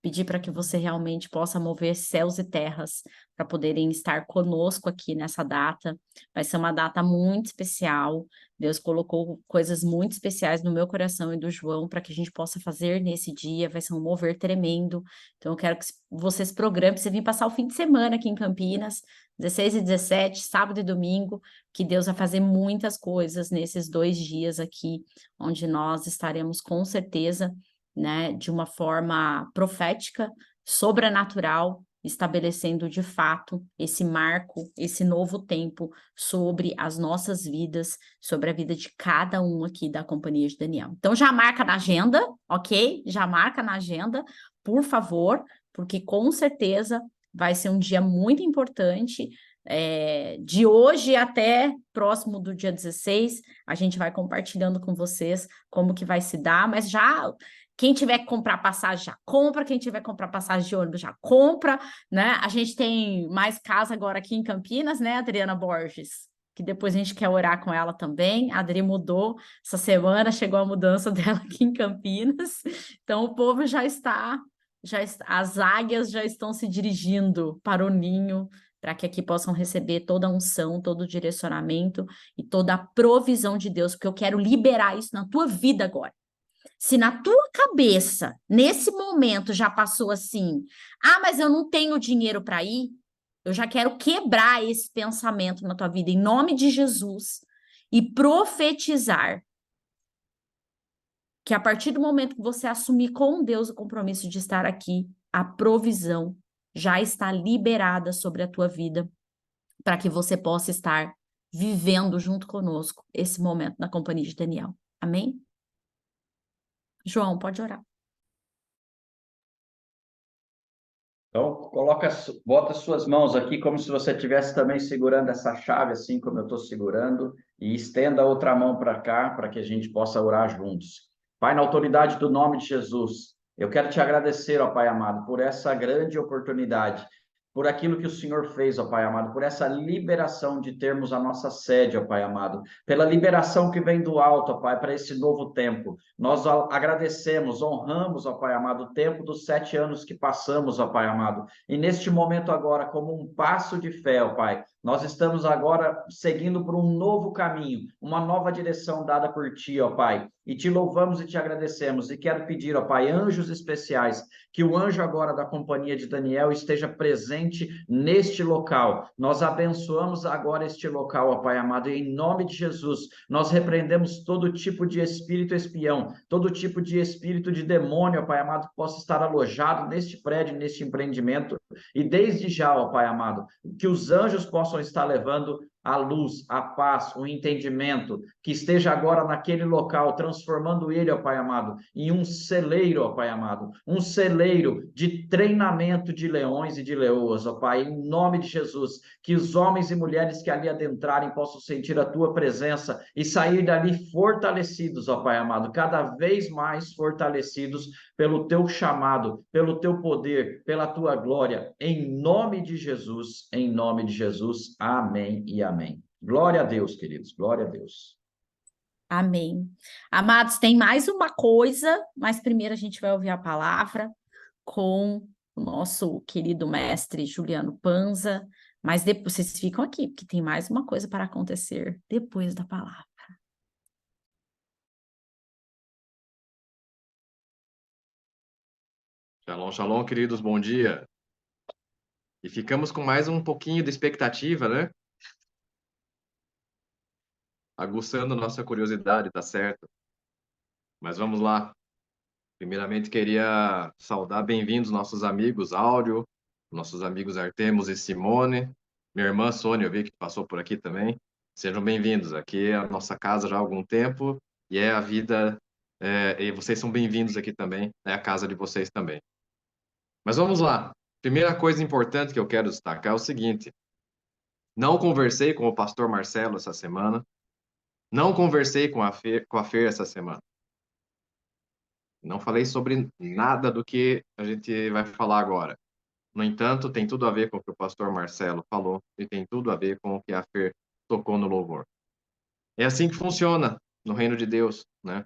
Speaker 3: pedir para que você realmente possa mover céus e terras para poderem estar conosco aqui nessa data. Vai ser uma data muito especial. Deus colocou coisas muito especiais no meu coração e do João para que a gente possa fazer nesse dia. Vai ser um mover tremendo. Então, eu quero que vocês programem, você vir passar o fim de semana aqui em Campinas, 16 e 17, sábado e domingo, que Deus vai fazer muitas coisas nesses 2 dias aqui, onde nós estaremos com certeza, né, de uma forma profética, sobrenatural, estabelecendo de fato esse marco, esse novo tempo sobre as nossas vidas, sobre a vida de cada um aqui da Companhia de Daniel. Então já marca na agenda, ok? Já marca na agenda, por favor, porque com certeza vai ser um dia muito importante. De hoje até próximo do dia 16, a gente vai compartilhando com vocês como que vai se dar, mas já... Quem tiver que comprar passagem, já compra. Quem tiver que comprar passagem de ônibus, já compra, né? A gente tem mais casa agora aqui em Campinas, né, Adriana Borges? Que depois a gente quer orar com ela também. A Adri mudou essa semana, chegou a mudança dela aqui em Campinas. Então, o povo já está, as águias já estão se dirigindo para o ninho para que aqui possam receber toda a unção, todo o direcionamento e toda a provisão de Deus, porque eu quero liberar isso na tua vida agora. Se na tua cabeça, nesse momento, já passou assim, mas eu não tenho dinheiro para ir, eu já quero quebrar esse pensamento na tua vida, em nome de Jesus, e profetizar que a partir do momento que você assumir com Deus o compromisso de estar aqui, a provisão já está liberada sobre a tua vida, para que você possa estar vivendo junto conosco esse momento na companhia de Daniel. Amém? João, pode orar.
Speaker 6: Então, bota suas mãos aqui como se você estivesse também segurando essa chave, assim como eu estou segurando, e estenda a outra mão para cá, para que a gente possa orar juntos. Pai, na autoridade do nome de Jesus, eu quero te agradecer, ó Pai amado, por essa grande oportunidade, por aquilo que o Senhor fez, ó Pai amado, por essa liberação de termos a nossa sede, ó Pai amado, pela liberação que vem do alto, ó Pai, para esse novo tempo. Nós agradecemos, honramos, ó Pai amado, o tempo dos 7 anos que passamos, ó Pai amado. E neste momento agora, como um passo de fé, ó Pai, nós estamos agora seguindo por um novo caminho, uma nova direção dada por Ti, ó Pai. E te louvamos e te agradecemos. E quero pedir, ó Pai, anjos especiais, que o anjo agora da companhia de Daniel esteja presente neste local. Nós abençoamos agora este local, ó Pai amado, e em nome de Jesus, nós repreendemos todo tipo de espírito espião, todo tipo de espírito de demônio, ó Pai amado, que possa estar alojado neste prédio, neste empreendimento. E desde já, ó Pai amado, que os anjos possam estar levando a luz, a paz, o entendimento, que esteja agora naquele local, transformando ele, ó Pai amado, em um celeiro, ó Pai amado, um celeiro de treinamento de leões e de leoas, ó Pai, em nome de Jesus, que os homens e mulheres que ali adentrarem possam sentir a Tua presença e sair dali fortalecidos, ó Pai amado, cada vez mais fortalecidos pelo Teu chamado, pelo Teu poder, pela Tua glória, em nome de Jesus, amém e amém. Glória a Deus, queridos, glória a Deus.
Speaker 3: Amém. Amados, tem mais uma coisa, mas primeiro a gente vai ouvir a palavra com o nosso querido mestre Juliano Panza, mas depois vocês ficam aqui, porque tem mais uma coisa para acontecer depois da palavra.
Speaker 7: Shalom, shalom, queridos, bom dia. E ficamos com mais um pouquinho de expectativa, né? Aguçando nossa curiosidade, tá certo? Mas vamos lá. Primeiramente, queria saudar bem-vindos nossos amigos Áureo, nossos amigos Artemus e Simone, minha irmã Sônia, eu vi que passou por aqui também. Sejam bem-vindos. Aqui é a nossa casa já há algum tempo e é a vida, e vocês são bem-vindos aqui também, é a casa de vocês também. Mas vamos lá. Primeira coisa importante que eu quero destacar é o seguinte: não conversei com o pastor Marcelo essa semana, não conversei com a Fer essa semana. Não falei sobre nada do que a gente vai falar agora. No entanto, tem tudo a ver com o que o pastor Marcelo falou e tem tudo a ver com o que a Fer tocou no louvor. É assim que funciona no reino de Deus, né?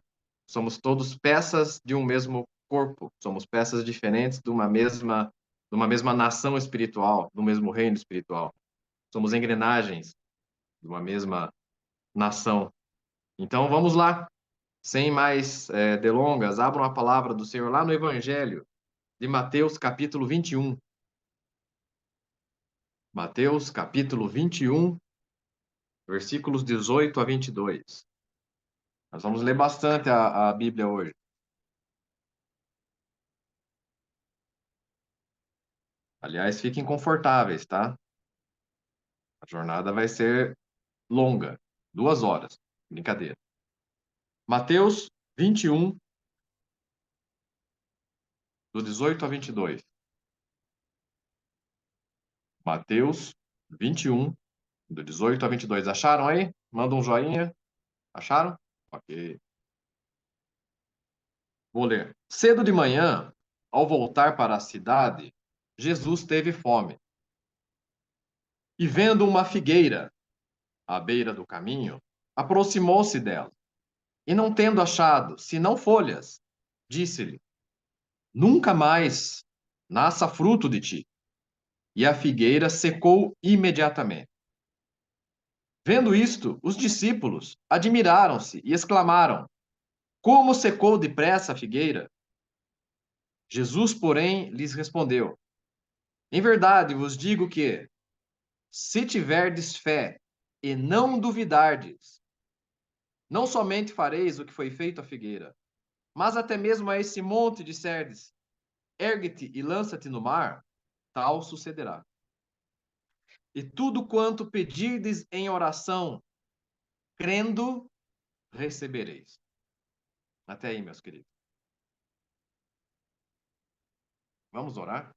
Speaker 7: Somos todos peças de um mesmo corpo, somos peças diferentes de uma mesma nação espiritual, do mesmo reino espiritual. Somos engrenagens de uma mesma nação. Então, vamos lá. Sem mais delongas, abram a palavra do Senhor lá no Evangelho de Mateus, capítulo 21. Mateus, capítulo 21, versículos 18 a 22. Nós vamos ler bastante a Bíblia hoje. Aliás, fiquem confortáveis, tá? A jornada vai ser longa, 2 horas. Brincadeira. Mateus 21, do 18 a 22. Mateus 21, do 18 a 22. Acharam aí? Manda um joinha. Acharam? Ok. Vou ler. Cedo de manhã, ao voltar para a cidade, Jesus teve fome. E vendo uma figueira à beira do caminho, aproximou-se dela. E não tendo achado, senão folhas, disse-lhe: Nunca mais nasça fruto de ti. e a figueira secou imediatamente. Vendo isto, os discípulos admiraram-se e exclamaram: Como secou depressa a figueira? Jesus, porém, lhes respondeu: Em verdade vos digo que, se tiverdes fé e não duvidardes, não somente fareis o que foi feito à figueira, mas até mesmo a esse monte disserdes: Ergue-te e lança-te no mar, tal sucederá. E tudo quanto pedirdes em oração, crendo, recebereis. Até aí, meus queridos. Vamos orar?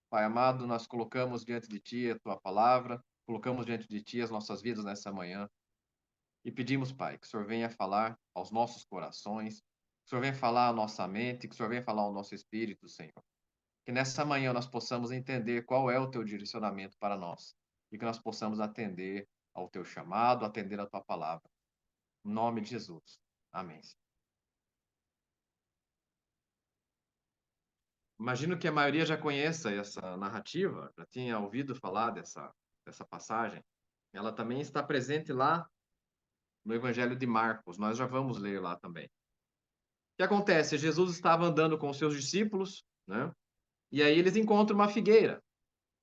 Speaker 7: Pai amado, nós colocamos diante de Ti a Tua palavra, colocamos diante de Ti as nossas vidas nessa manhã e pedimos, Pai, que o Senhor venha falar aos nossos corações, que o Senhor venha falar à nossa mente, que o Senhor venha falar ao nosso espírito, Senhor. Que nessa manhã nós possamos entender qual é o Teu direcionamento para nós e que nós possamos atender ao Teu chamado, atender a Tua palavra. Em nome de Jesus. Amém. Imagino que a maioria já conheça essa narrativa, já tinha ouvido falar dessa passagem. Ela também está presente lá no Evangelho de Marcos. Nós já vamos ler lá também. O que acontece? Jesus estava andando com os seus discípulos, né? E aí eles encontram uma figueira.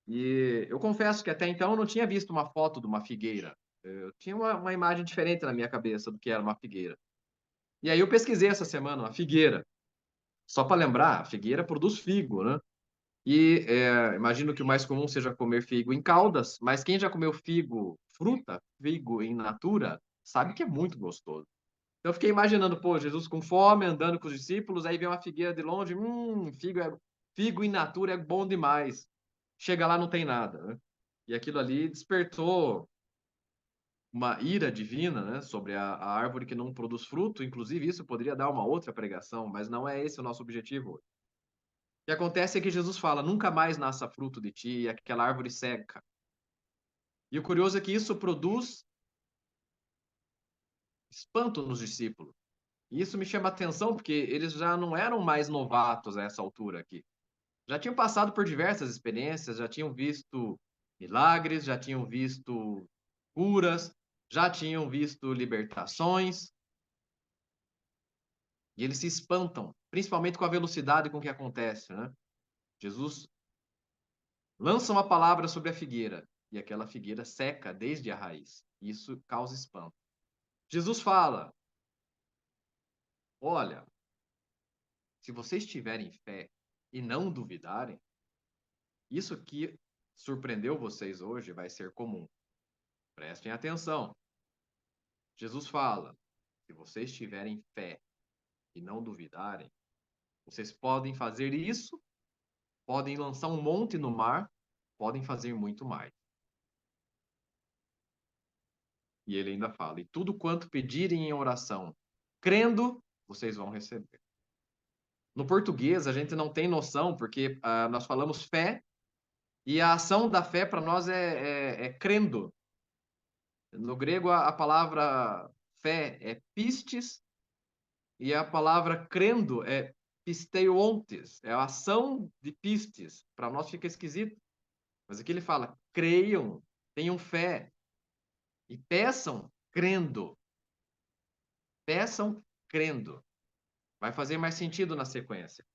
Speaker 7: E eu confesso que até então eu não tinha visto uma foto de uma figueira. Eu tinha uma imagem diferente na minha cabeça do que era uma figueira. E aí eu pesquisei essa semana uma figueira. Só para lembrar, a figueira produz figo, né? E imagino que o mais comum seja comer figo em caldas, mas quem já comeu figo, fruta, figo in natura, sabe que é muito gostoso. Então eu fiquei imaginando, pô, Jesus com fome, andando com os discípulos, aí vem uma figueira de longe, figo in natura é bom demais. Chega lá, não tem nada, né? E aquilo ali despertou uma ira divina, né, sobre a árvore que não produz fruto. Inclusive, isso poderia dar uma outra pregação, mas não é esse o nosso objetivo hoje. O que acontece é que Jesus fala: nunca mais nasça fruto de ti, e aquela árvore seca. E o curioso é que isso produz espanto nos discípulos. E isso me chama a atenção, porque eles já não eram mais novatos a essa altura aqui. Já tinham passado por diversas experiências, já tinham visto milagres, já tinham visto curas, já tinham visto libertações. E eles se espantam, principalmente com a velocidade com que acontece, né? Jesus lança uma palavra sobre a figueira, e aquela figueira seca desde a raiz. Isso causa espanto. Jesus fala: olha, se vocês tiverem fé e não duvidarem, isso que surpreendeu vocês hoje vai ser comum. Prestem atenção. Jesus fala: se vocês tiverem fé e não duvidarem, vocês podem fazer isso, podem lançar um monte no mar, podem fazer muito mais. E ele ainda fala: e tudo quanto pedirem em oração, crendo, vocês vão receber. No português, a gente não tem noção, porque nós falamos fé, e a ação da fé para nós é crendo. No grego, a palavra fé é pistes, e a palavra crendo é pisteiontes, é a ação de pistes. Para nós fica esquisito. Mas aqui ele fala: creiam, tenham fé, e peçam crendo. Peçam crendo. Vai fazer mais sentido na sequência.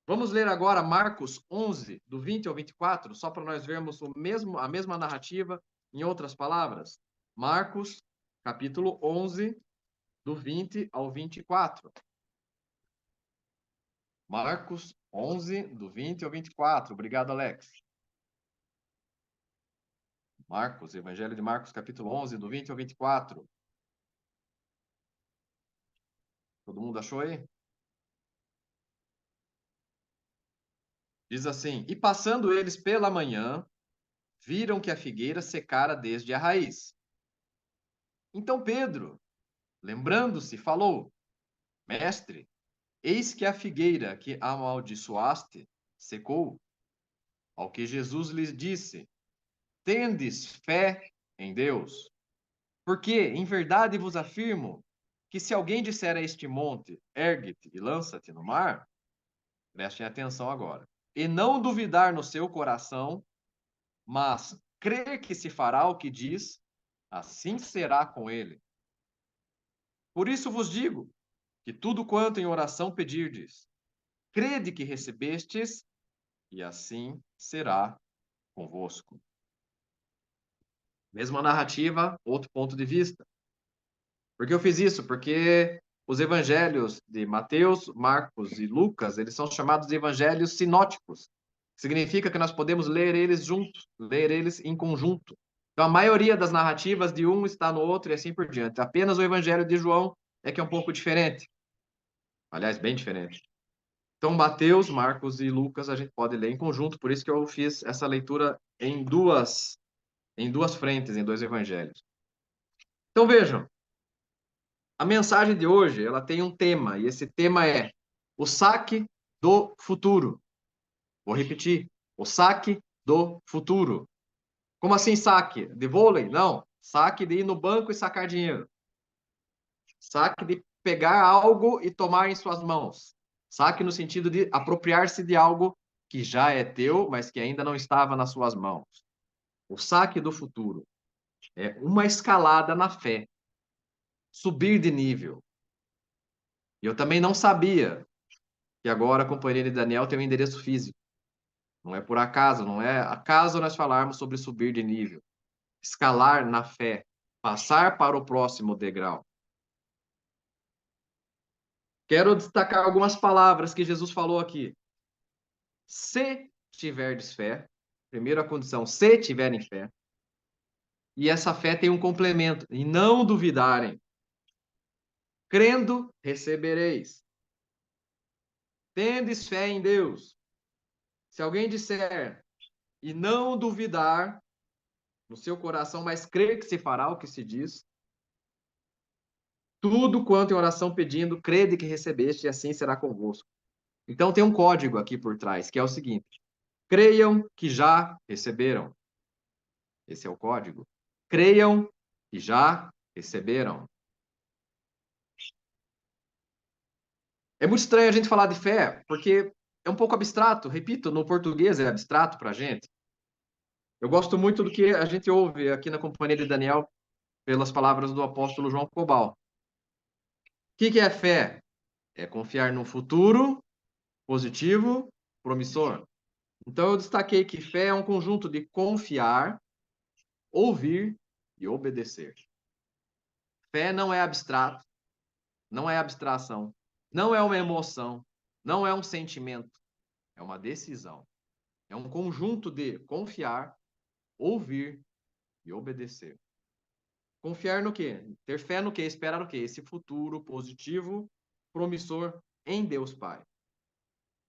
Speaker 7: Vamos ler agora Marcos 11, do 20 ao 24, só para nós vermos a mesma narrativa em outras palavras. Marcos, capítulo 11, do 20 ao 24. Marcos 11, do 20 ao 24. Obrigado, Alex. Marcos, Evangelho de Marcos, capítulo 11, do 20 ao 24. Todo mundo achou aí? Diz assim: e passando eles pela manhã, viram que a figueira secara desde a raiz. Então Pedro, lembrando-se, falou: Mestre, eis que a figueira que amaldiçoaste secou. Ao que Jesus lhes disse: tendes fé em Deus? Porque, em verdade vos afirmo, que se alguém disser a este monte, ergue-te e lança-te no mar, prestem atenção agora. e não duvidar no seu coração, mas crer que se fará o que diz, assim será com ele. Por isso vos digo, que tudo quanto em oração pedirdes, crede que recebestes, e assim será convosco. Mesma narrativa, outro ponto de vista. Por que eu fiz isso? Porque os evangelhos de Mateus, Marcos e Lucas, eles são chamados de evangelhos sinóticos. Significa que nós podemos ler eles juntos, ler eles em conjunto. Então, a maioria das narrativas de um está no outro e assim por diante. Apenas o evangelho de João é que é um pouco diferente. Aliás, bem diferente. Então, Mateus, Marcos e Lucas a gente pode ler em conjunto, por isso que eu fiz essa leitura em duas frentes, em dois evangelhos. Então, vejam, a mensagem de hoje, ela tem um tema, e esse tema é o saque do futuro. Vou repetir, o saque do futuro. Como assim saque? De vôlei? Não, saque de ir no banco e sacar dinheiro. Saque de pegar algo e tomar em suas mãos. Saque no sentido de apropriar-se de algo que já é teu, mas que ainda não estava nas suas mãos. O saque do futuro é uma escalada na fé. Subir de nível. E eu também não sabia que agora a Companhia de Daniel tem um endereço físico. Não é por acaso, não é acaso nós falarmos sobre subir de nível. Escalar na fé. Passar para o próximo degrau. Quero destacar algumas palavras que Jesus falou aqui. Se tiverdes fé, primeira condição, se tiverem fé, e essa fé tem um complemento, e não duvidarem. Crendo, recebereis. Tendes fé em Deus. Se alguém disser e não duvidar no seu coração, mas crer que se fará o que se diz, tudo quanto em oração pedindo, crede que recebeste, e assim será convosco. Então tem um código aqui por trás, que é o seguinte: creiam que já receberam. Esse é o código. Creiam que já receberam. É muito estranho a gente falar de fé, porque é um pouco abstrato. Repito, no português é abstrato para a gente. Eu gosto muito do que a gente ouve aqui na Companhia de Daniel pelas palavras do apóstolo João Cobal. O que é fé? É confiar no futuro positivo, promissor. Então eu destaquei que fé é um conjunto de confiar, ouvir e obedecer. Fé não é abstrato, não é abstração, não é uma emoção, não é um sentimento, é uma decisão. É um conjunto de confiar, ouvir e obedecer. Confiar no quê? Ter fé no quê? Esperar no quê? Esse futuro positivo, promissor em Deus Pai.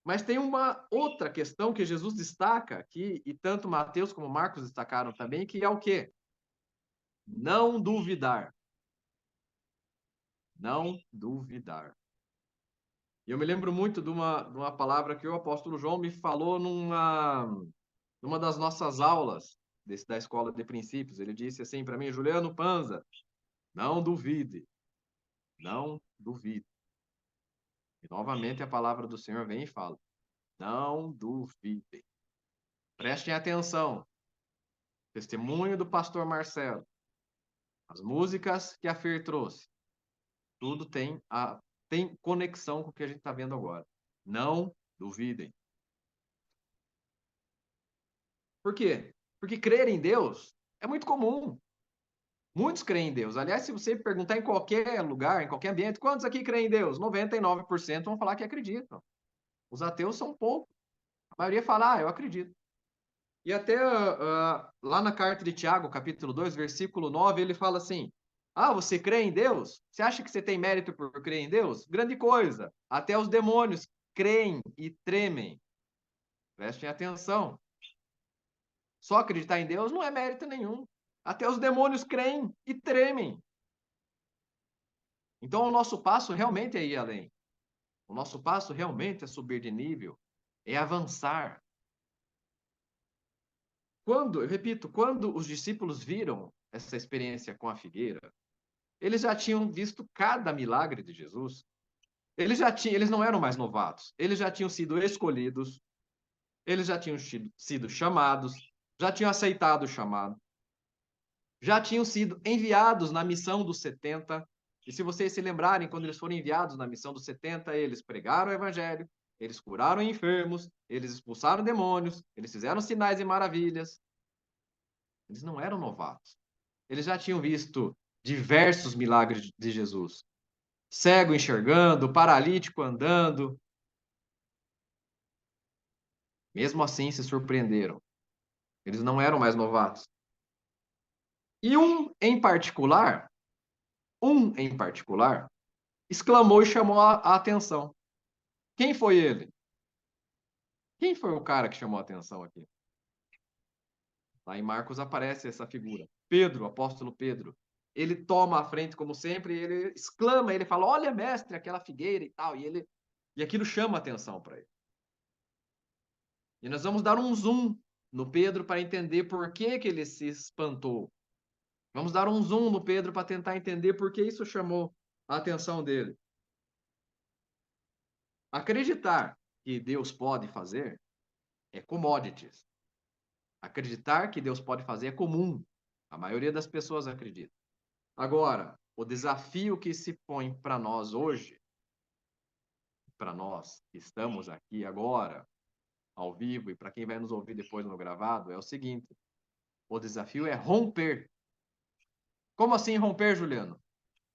Speaker 7: Mas tem uma outra questão que Jesus destaca aqui, e tanto Mateus como Marcos destacaram também, que é o quê? Não duvidar. Não duvidar. E eu me lembro muito de uma palavra que o apóstolo João me falou numa das nossas aulas da Escola de Princípios. Ele disse assim para mim: Juliano Panza, não duvide. Não duvide. E novamente a palavra do Senhor vem e fala: não duvidem. Prestem atenção. Testemunho do pastor Marcelo. As músicas que a Fer trouxe. Tudo tem conexão com o que a gente está vendo agora. Não duvidem. Por quê? Porque crer em Deus é muito comum. Muitos creem em Deus. Aliás, se você perguntar em qualquer lugar, em qualquer ambiente, quantos aqui creem em Deus? 99% vão falar que acreditam. Os ateus são poucos. A maioria fala, eu acredito. E até lá na carta de Tiago, capítulo 2, versículo 9, ele fala assim: você crê em Deus? Você acha que você tem mérito por crer em Deus? Grande coisa. Até os demônios creem e tremem. Prestem atenção. Só acreditar em Deus não é mérito nenhum. Até os demônios creem e tremem. Então, o nosso passo realmente é ir além. O nosso passo realmente é subir de nível, é avançar. Eu repito, quando os discípulos viram essa experiência com a figueira, eles já tinham visto cada milagre de Jesus. Eles não eram mais novatos. Eles já tinham sido escolhidos. eles já tinham sido chamados, já tinham aceitado o chamado, já tinham sido enviados na missão dos 70. E se vocês se lembrarem, quando eles foram enviados na missão dos 70, eles pregaram o evangelho, eles curaram enfermos, eles expulsaram demônios, eles fizeram sinais e maravilhas. Eles não eram novatos. Eles já tinham visto diversos milagres de Jesus. Cego enxergando, paralítico andando. Mesmo assim, se surpreenderam. Eles não eram mais novatos. E um em particular, exclamou e chamou a atenção. Quem foi ele? Quem foi o cara que chamou a atenção aqui? Lá em Marcos aparece essa figura. Pedro, o apóstolo Pedro. Ele toma a frente, como sempre, e ele exclama, ele fala, olha, mestre, aquela figueira e tal. E aquilo chama a atenção para ele. E nós vamos dar um zoom no Pedro para entender por que ele se espantou. Vamos dar um zoom no Pedro para tentar entender por que isso chamou a atenção dele. Acreditar que Deus pode fazer é commodities. Acreditar que Deus pode fazer é comum. A maioria das pessoas acredita. Agora, o desafio que se põe para nós hoje, para nós que estamos aqui agora, ao vivo, e para quem vai nos ouvir depois no gravado, é o seguinte: o desafio é romper. Como assim romper, Juliano?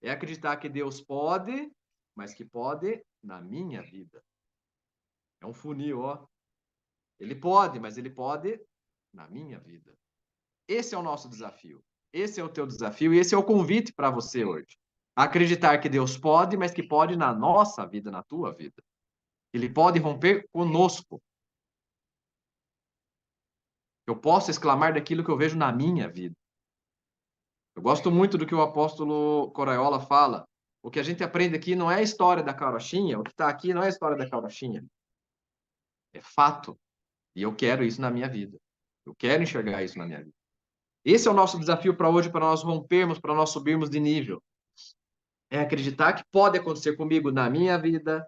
Speaker 7: É acreditar que Deus pode, mas que pode na minha vida. É um funil, ó. Ele pode, mas ele pode na minha vida. Esse é o nosso desafio. Esse é o teu desafio e esse é o convite para você hoje. Acreditar que Deus pode, mas que pode na nossa vida, na tua vida. Ele pode romper conosco. Eu posso exclamar daquilo que eu vejo na minha vida. Eu gosto muito do que o apóstolo Coraiola fala. O que a gente aprende aqui não é a história da carochinha, o que está aqui não é a história da carochinha. É fato. E eu quero isso na minha vida. Eu quero enxergar isso na minha vida. Esse é o nosso desafio para hoje, para nós rompermos, para nós subirmos de nível. É acreditar que pode acontecer comigo na minha vida,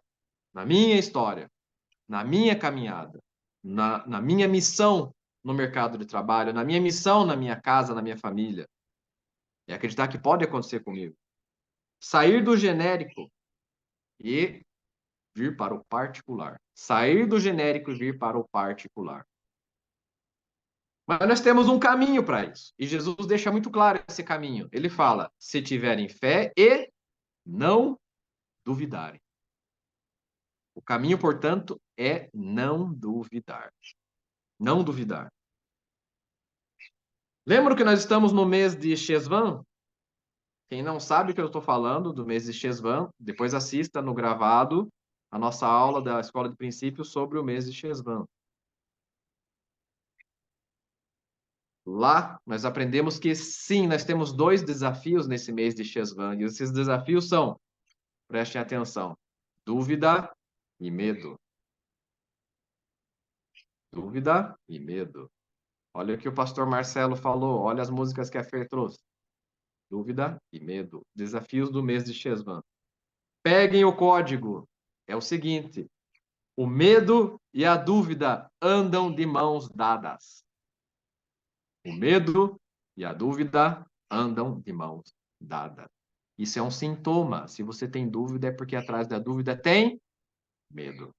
Speaker 7: na minha história, na minha caminhada, na minha missão no mercado de trabalho, na minha missão na minha casa, na minha família. É acreditar que pode acontecer comigo. Sair do genérico e vir para o particular. Sair do genérico e vir para o particular. Mas nós temos um caminho para isso. E Jesus deixa muito claro esse caminho. Ele fala, se tiverem fé e não duvidarem. O caminho, portanto, é não duvidar. Não duvidar. Lembra que nós estamos no mês de Shesvan? Quem não sabe o que eu estou falando do mês de Shesvan, depois assista no gravado a nossa aula da Escola de Princípios sobre o mês de Shesvan. Lá, nós aprendemos que sim, nós temos 2 desafios nesse mês de Shesvan. E esses desafios são, prestem atenção, dúvida e medo. Dúvida e medo. Olha o que o pastor Marcelo falou, olha as músicas que a Fer trouxe. Dúvida e medo. Desafios do mês de Shesvan. Peguem o código. É o seguinte, o medo e a dúvida andam de mãos dadas. O medo e a dúvida andam de mãos dadas. Isso é um sintoma. Se você tem dúvida, é porque atrás da dúvida tem medo.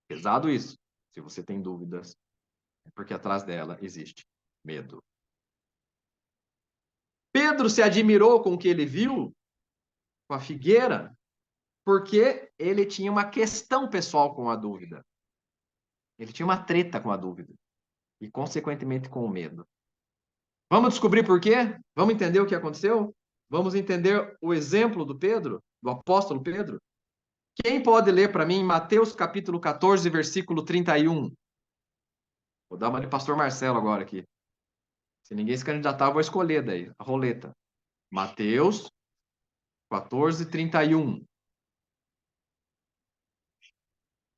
Speaker 7: Pesado isso. Se você tem dúvidas, é porque atrás dela existe medo. Pedro se admirou com o que ele viu, com a figueira, porque ele tinha uma questão pessoal com a dúvida. Ele tinha uma treta com a dúvida. E, consequentemente, com o medo. Vamos descobrir por quê? Vamos entender o que aconteceu? Vamos entender o exemplo do Pedro, do apóstolo Pedro? Quem pode ler para mim Mateus capítulo 14, versículo 31? Vou dar uma de pastor Marcelo agora aqui. Se ninguém se candidatar, eu vou escolher daí, a roleta. Mateus 14, 31.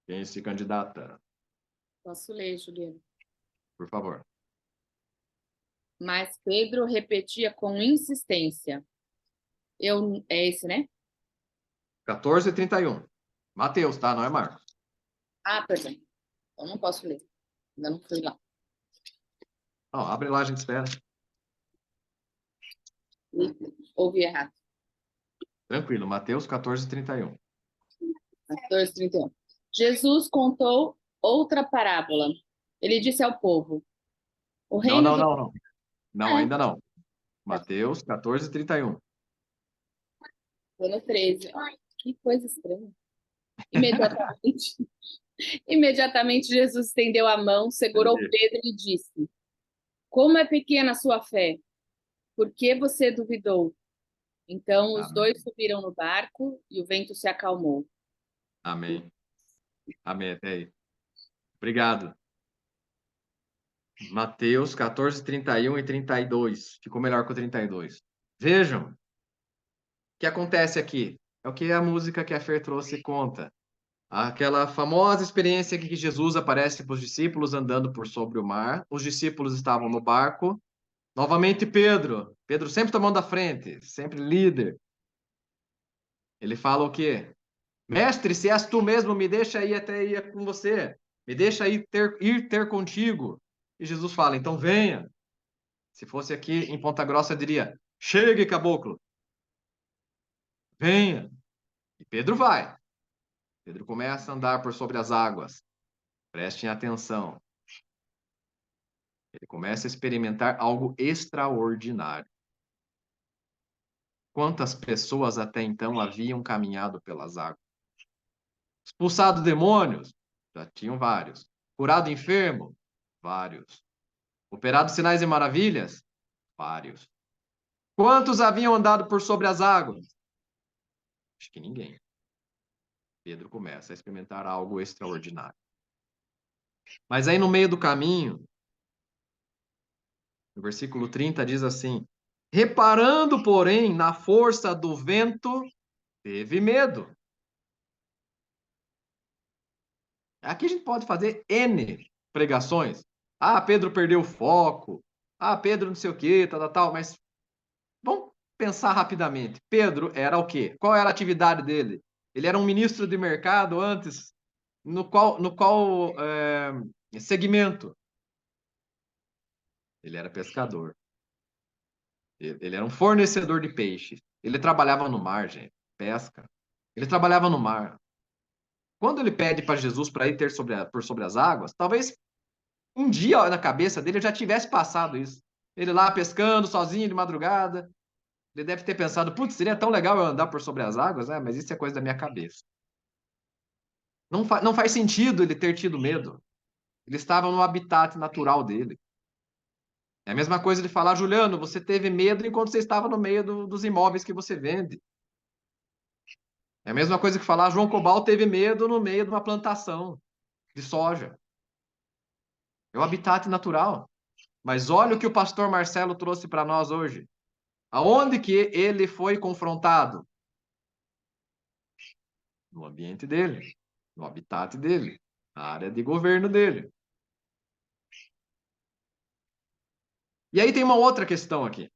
Speaker 7: Quem se candidata?
Speaker 8: Posso ler, Juliano?
Speaker 7: Por favor.
Speaker 8: Mas Pedro repetia com insistência. É esse, né?
Speaker 7: 14, 31. Mateus, tá? Não é Marcos.
Speaker 8: Ah, perdão. Eu não posso ler. Ainda não fui lá.
Speaker 7: Ó, abre lá, a gente espera.
Speaker 8: Ouvi errado.
Speaker 7: Tranquilo, Mateus 14:31.
Speaker 8: 14:31. Jesus contou outra parábola. Ele disse ao povo: o
Speaker 7: Não,
Speaker 8: reino
Speaker 7: não,
Speaker 8: do...
Speaker 7: não, não. Não,
Speaker 8: É.
Speaker 7: ainda não. Mateus 14:31.
Speaker 8: Tô no 13. Ai, que coisa estranha. Imediatamente, imediatamente Jesus estendeu a mão, segurou
Speaker 7: Entendi.
Speaker 8: Pedro e disse: como é pequena a sua fé? Por que você duvidou? Então os
Speaker 7: Amém.
Speaker 8: dois subiram no barco e o vento se acalmou.
Speaker 7: Amém. Amém, até aí. Obrigado. Mateus 14:31 e 32. Ficou melhor que o 32. Vejam, o que acontece aqui? É o que a música que a Fer trouxe conta. Aquela famosa experiência que Jesus aparece para os discípulos andando por sobre o mar. Os discípulos estavam no barco. Novamente Pedro. Pedro sempre tomando a frente, sempre líder. Ele fala o quê? Mestre, se és tu mesmo, me deixa ir até ir com você. Me deixa ir ter contigo. E Jesus fala, então venha. Se fosse aqui em Ponta Grossa, eu diria, chegue, caboclo. Venha. E Pedro vai. Pedro começa a andar por sobre as águas. Prestem atenção. Ele começa a experimentar algo extraordinário. Quantas pessoas até então haviam caminhado pelas águas? Expulsado demônios? Já tinham vários. Curado enfermo? Vários. Operado sinais e maravilhas? Vários. Quantos haviam andado por sobre as águas? Acho que ninguém. Pedro começa a experimentar algo extraordinário. Mas aí no meio do caminho, no versículo 30 diz assim: reparando, porém, na força do vento, teve medo. Aqui a gente pode fazer N pregações. Ah, Pedro perdeu o foco. Ah, Pedro não sei o quê, tal, mas vamos pensar rapidamente. Pedro era o quê? Qual era a atividade dele? Ele era um ministro de mercado antes, no qual segmento? Ele era pescador. Ele era um fornecedor de peixe. Ele trabalhava no mar, gente. Pesca. Ele trabalhava no mar. Quando ele pede para Jesus para ir por sobre as águas, talvez um dia na cabeça dele já tivesse passado isso. Ele lá pescando sozinho de madrugada. Ele deve ter pensado, putz, seria tão legal eu andar por sobre as águas, né? Mas isso é coisa da minha cabeça. Não faz sentido ele ter tido medo. Ele estava no habitat natural dele. É a mesma coisa de falar, Juliano, você teve medo enquanto você estava no meio dos imóveis que você vende. É a mesma coisa que falar, João Cobal teve medo no meio de uma plantação de soja. É o habitat natural. Mas olha o que o pastor Marcelo trouxe para nós hoje. Aonde que ele foi confrontado? No ambiente dele, no habitat dele, na área de governo dele. E aí tem uma outra questão aqui.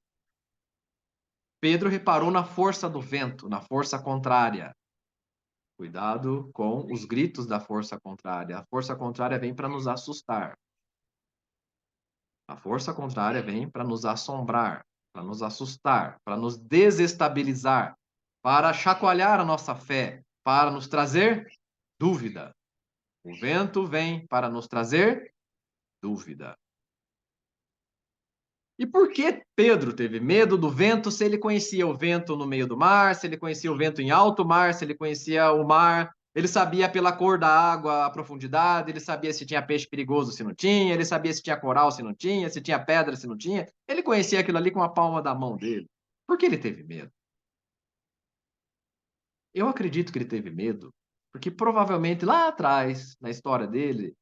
Speaker 7: Pedro reparou na força do vento, na força contrária. Cuidado com os gritos da força contrária. A força contrária vem para nos assustar. A força contrária vem para nos assombrar, para nos assustar, para nos desestabilizar, para chacoalhar a nossa fé, para nos trazer dúvida. O vento vem para nos trazer dúvida. E por que Pedro teve medo do vento se ele conhecia o vento no meio do mar, se ele conhecia o vento em alto mar, se ele conhecia o mar, ele sabia pela cor da água a profundidade, ele sabia se tinha peixe perigoso, se não tinha, ele sabia se tinha coral, se não tinha, se tinha pedra, se não tinha. Ele conhecia aquilo ali com a palma da mão dele. Por que ele teve medo? Eu acredito que ele teve medo porque provavelmente lá atrás, na história dele,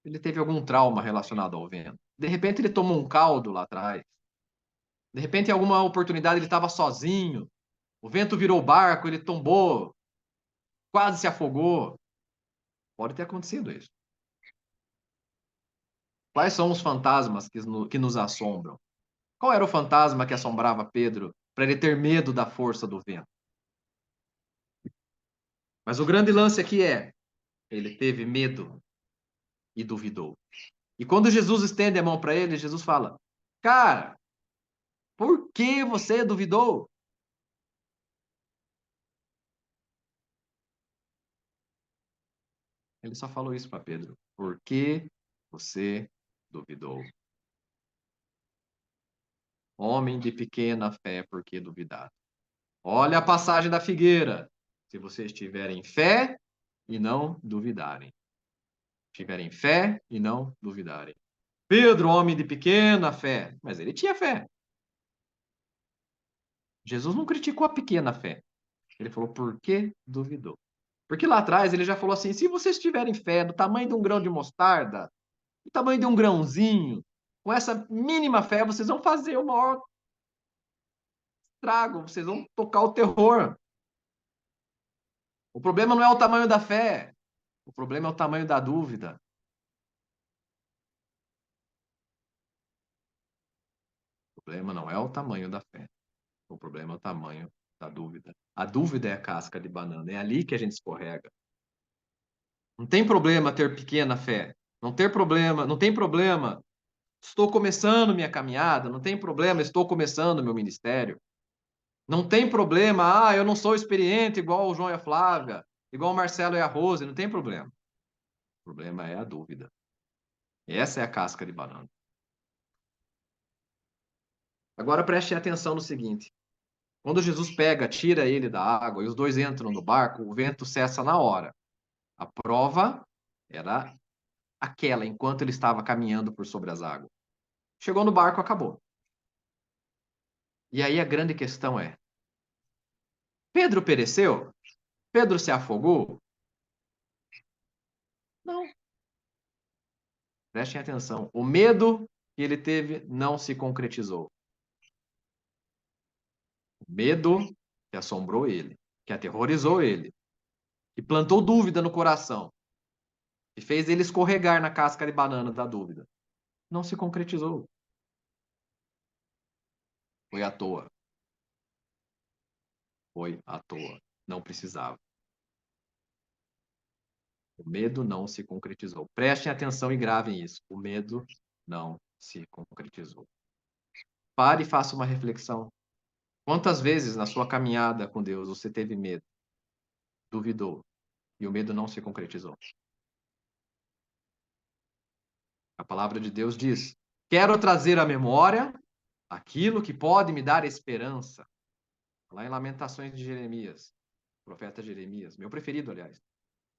Speaker 7: ele teve algum trauma relacionado ao vento. De repente ele tomou um caldo lá atrás. De repente, em alguma oportunidade, ele estava sozinho. O vento virou o barco, ele tombou, quase se afogou. Pode ter acontecido isso. Quais são os fantasmas que nos assombram? Qual era o fantasma que assombrava Pedro para ele ter medo da força do vento? Mas o grande lance aqui é: Ele teve medo e duvidou. E quando Jesus estende a mão para ele, Jesus fala: Cara, por que você duvidou? Ele só falou isso para Pedro. Por que você duvidou? Homem de pequena fé, por que duvidar? Olha a passagem da figueira. Se vocês tiverem fé e não duvidarem. Tiverem fé e não duvidarem. Pedro, homem de pequena fé. Mas ele tinha fé. Jesus não criticou a pequena fé. Ele falou, por que duvidou? Porque lá atrás ele já falou assim: se vocês tiverem fé do tamanho de um grão de mostarda, do tamanho de um grãozinho, com essa mínima fé, vocês vão fazer o maior estrago, vocês vão tocar o terror. O problema não é o tamanho da fé, o problema é o tamanho da dúvida. O problema não é o tamanho da fé, o problema é o tamanho da dúvida. A dúvida é a casca de banana, é ali que a gente escorrega. Não tem problema ter pequena fé, não tem problema. Estou começando minha caminhada, não tem problema, estou começando meu ministério. Não tem problema, eu não sou experiente igual o João e a Flávia, igual o Marcelo e a Rose, não tem problema. O problema é a dúvida. Essa é a casca de banana. Agora preste atenção no seguinte: quando Jesus pega, tira ele da água e os dois entram no barco, o vento cessa na hora. A prova era aquela, enquanto ele estava caminhando por sobre as águas. Chegou no barco, acabou. E aí a grande questão é: Pedro pereceu? Pedro se afogou? Não. Prestem atenção. O medo que ele teve não se concretizou. O medo que assombrou ele, que aterrorizou ele, que plantou dúvida no coração, que fez ele escorregar na casca de banana da dúvida, não se concretizou. Foi à toa. Foi à toa. Não precisava. O medo não se concretizou. Prestem atenção e gravem isso. O medo não se concretizou. Pare e faça uma reflexão. Quantas vezes na sua caminhada com Deus você teve medo, duvidou, e o medo não se concretizou? A palavra de Deus diz: quero trazer à memória aquilo que pode me dar esperança. Lá em Lamentações de Jeremias, profeta Jeremias, meu preferido, aliás.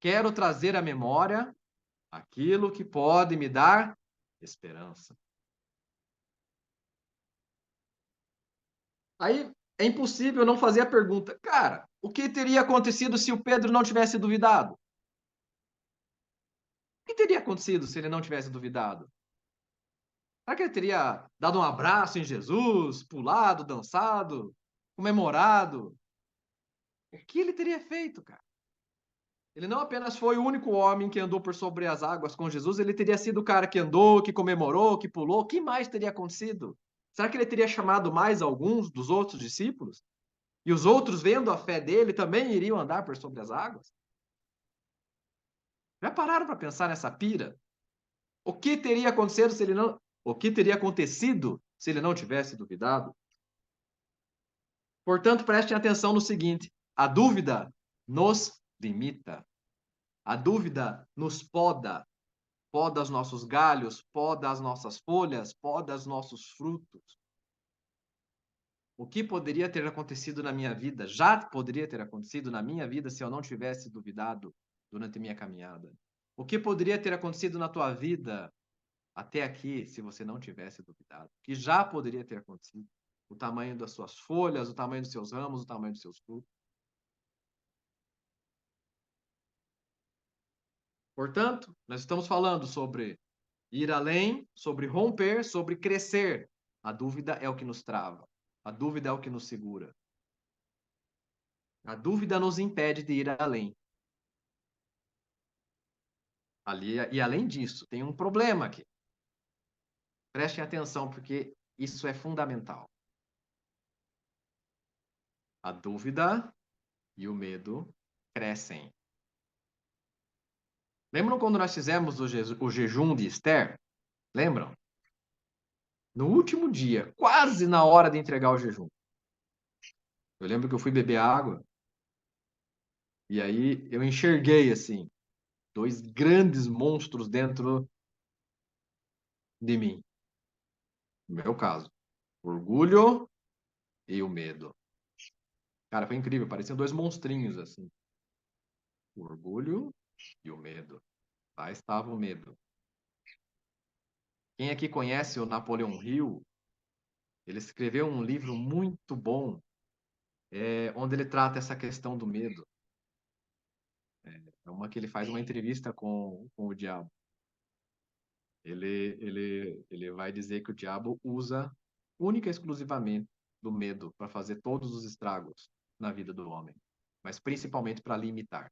Speaker 7: Quero trazer à memória aquilo que pode me dar esperança. Aí é impossível não fazer a pergunta: cara, o que teria acontecido se o Pedro não tivesse duvidado? O que teria acontecido se ele não tivesse duvidado? Será que ele teria dado um abraço em Jesus, pulado, dançado, comemorado? O que ele teria feito, cara? Ele não apenas foi o único homem que andou por sobre as águas com Jesus, ele teria sido o cara que andou, que comemorou, que pulou. O que mais teria acontecido? Será que ele teria chamado mais alguns dos outros discípulos? E os outros, vendo a fé dele, também iriam andar por sobre as águas? Já pararam para pensar nessa pira? O que teria acontecido se ele não, o que teria acontecido se ele não tivesse duvidado? Portanto, prestem atenção no seguinte: a dúvida nos limita. A dúvida nos poda. Poda os nossos galhos, poda as nossas folhas, poda os nossos frutos. O que poderia ter acontecido na minha vida, já poderia ter acontecido na minha vida se eu não tivesse duvidado durante minha caminhada. O que poderia ter acontecido na tua vida até aqui se você não tivesse duvidado? O que já poderia ter acontecido? O tamanho das suas folhas, o tamanho dos seus ramos, o tamanho dos seus frutos. Portanto, nós estamos falando sobre ir além, sobre romper, sobre crescer. A dúvida é o que nos trava. A dúvida é o que nos segura. A dúvida nos impede de ir além. E além disso, tem um problema aqui. Prestem atenção, porque isso é fundamental. A dúvida e o medo crescem. Lembram quando nós fizemos o jejum de Esther? Lembram? No último dia, quase na hora de entregar o jejum. Eu lembro que eu fui beber água e aí eu enxerguei assim, dois grandes monstros dentro de mim. No meu caso, o orgulho e o medo. Cara, foi incrível, pareciam dois monstrinhos assim. O orgulho e o medo. Lá estava o medo. Quem aqui conhece o Napoleão Hill, ele escreveu um livro muito bom, onde ele trata essa questão do medo. É uma que ele faz uma entrevista com o diabo. Ele vai dizer que o diabo usa única e exclusivamente do medo para fazer todos os estragos na vida do homem, mas principalmente para limitar.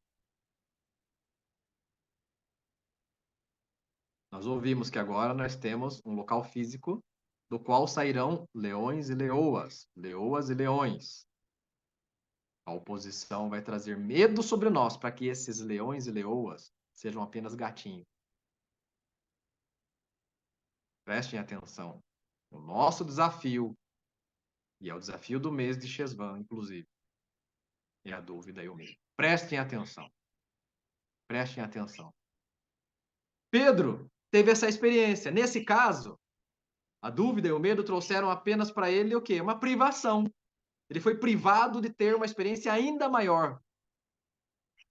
Speaker 7: Nós ouvimos que agora nós temos um local físico do qual sairão leões e leoas, leoas e leões. A oposição vai trazer medo sobre nós para que esses leões e leoas sejam apenas gatinhos. Prestem atenção. O nosso desafio, e é o desafio do mês de Chesvan, inclusive, é a dúvida e o medo. Prestem atenção. Prestem atenção. Pedro teve essa experiência. Nesse caso, a dúvida e o medo trouxeram apenas para ele o quê? Uma privação. Ele foi privado de ter uma experiência ainda maior.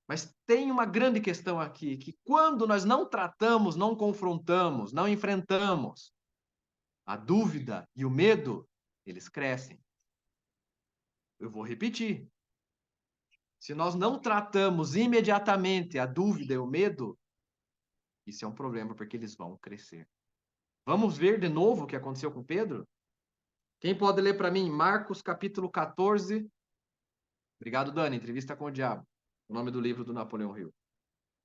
Speaker 7: Mas tem uma grande questão aqui, que quando nós não tratamos, não confrontamos, não enfrentamos a dúvida e o medo, eles crescem. Eu vou repetir. Se nós não tratamos imediatamente a dúvida e o medo, isso é um problema, porque eles vão crescer. Vamos ver de novo o que aconteceu com Pedro? Quem pode ler para mim Marcos capítulo 14? Obrigado, Dani. Entrevista com o Diabo. O nome do livro do Napoleão Hill.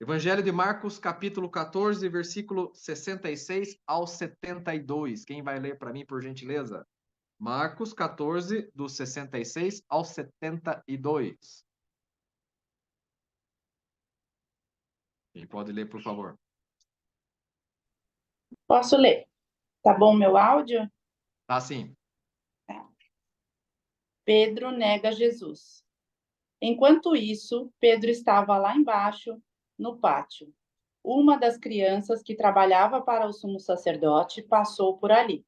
Speaker 7: Evangelho de Marcos, capítulo 14, versículo 66 ao 72. Quem vai ler para mim, por gentileza? Marcos 14, do 66 ao 72. Quem pode ler, por favor?
Speaker 9: Posso ler? Tá bom meu áudio?
Speaker 7: Tá sim.
Speaker 9: Pedro nega Jesus. Enquanto isso, Pedro estava lá embaixo, no pátio. Uma das crianças que trabalhava para o sumo sacerdote passou por ali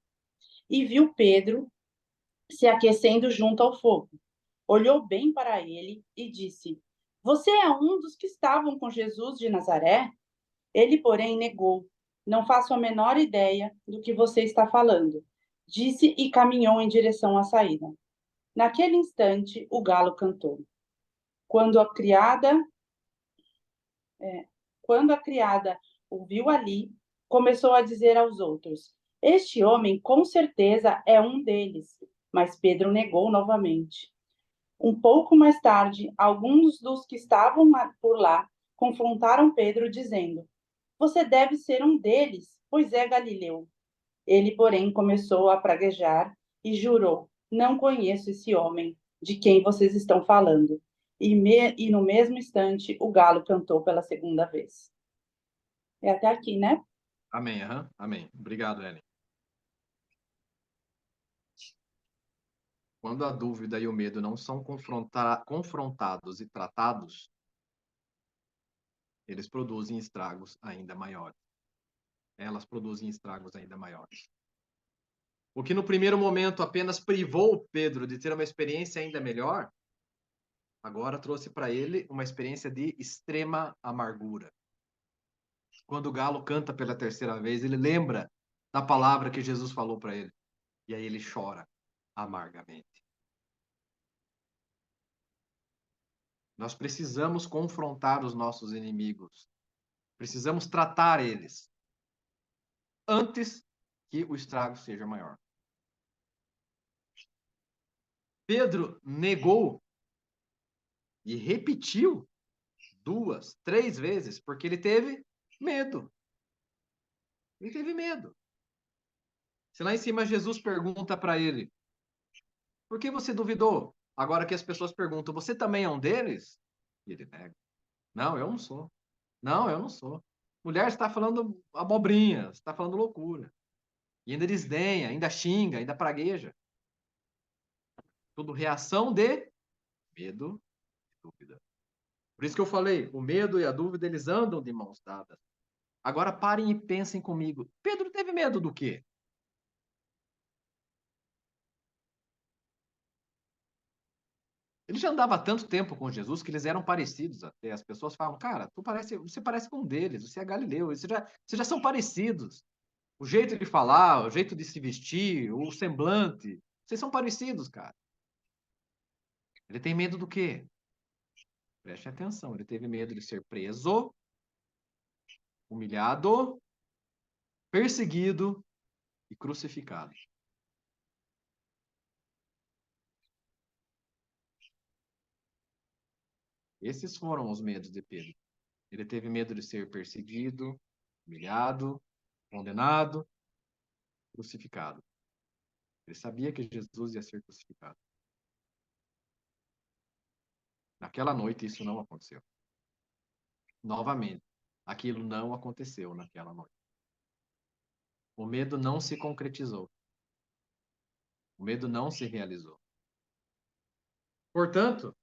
Speaker 9: e viu Pedro se aquecendo junto ao fogo. Olhou bem para ele e disse: Você é um dos que estavam com Jesus de Nazaré? Ele, porém, negou. Não faço a menor ideia do que você está falando, disse e caminhou em direção à saída. Naquele instante, o galo cantou. Quando a criada o viu ali, começou a dizer aos outros: Este homem com certeza é um deles. Mas Pedro negou novamente. Um pouco mais tarde, alguns dos que estavam por lá confrontaram Pedro, dizendo: Você deve ser um deles, pois é galileu. Ele, porém, começou a praguejar e jurou: Não conheço esse homem de quem vocês estão falando. E no mesmo instante, o galo cantou pela segunda vez. É até aqui, né?
Speaker 7: Amém, amém. Obrigado, Ellen. Quando a dúvida e o medo não são confrontados e tratados, eles produzem estragos ainda maiores. Elas produzem estragos ainda maiores. O que no primeiro momento apenas privou Pedro de ter uma experiência ainda melhor, agora trouxe para ele uma experiência de extrema amargura. Quando o galo canta pela terceira vez, ele lembra da palavra que Jesus falou para ele. E aí ele chora amargamente. Nós precisamos confrontar os nossos inimigos. Precisamos tratar eles antes que o estrago seja maior. Pedro negou e repetiu 2, 3 vezes, porque ele teve medo. Ele teve medo. Se lá em cima Jesus pergunta para ele: por que você duvidou? Agora que as pessoas perguntam: você também é um deles? E ele nega. Não, eu não sou. Não, eu não sou. mulher, você está falando abobrinha, você está falando loucura. E ainda desdenha, ainda xinga, ainda pragueja. Tudo reação de medo e dúvida. Por isso que eu falei, o medo e a dúvida, eles andam de mãos dadas. Agora parem e pensem comigo. Pedro teve medo do quê? Ele já andava há tanto tempo com Jesus que eles eram parecidos até. As pessoas falam, cara, você parece com um deles, você é galileu, vocês já são parecidos. O jeito de falar, o jeito de se vestir, o semblante, vocês são parecidos, cara. Ele tem medo do quê? Preste atenção, ele teve medo de ser preso, humilhado, perseguido e crucificado. Esses foram os medos de Pedro. Ele teve medo de ser perseguido, humilhado, condenado, crucificado. Ele sabia que Jesus ia ser crucificado. Naquela noite, isso não aconteceu. Novamente, aquilo não aconteceu naquela noite. O medo não se concretizou. O medo não se realizou. Portanto,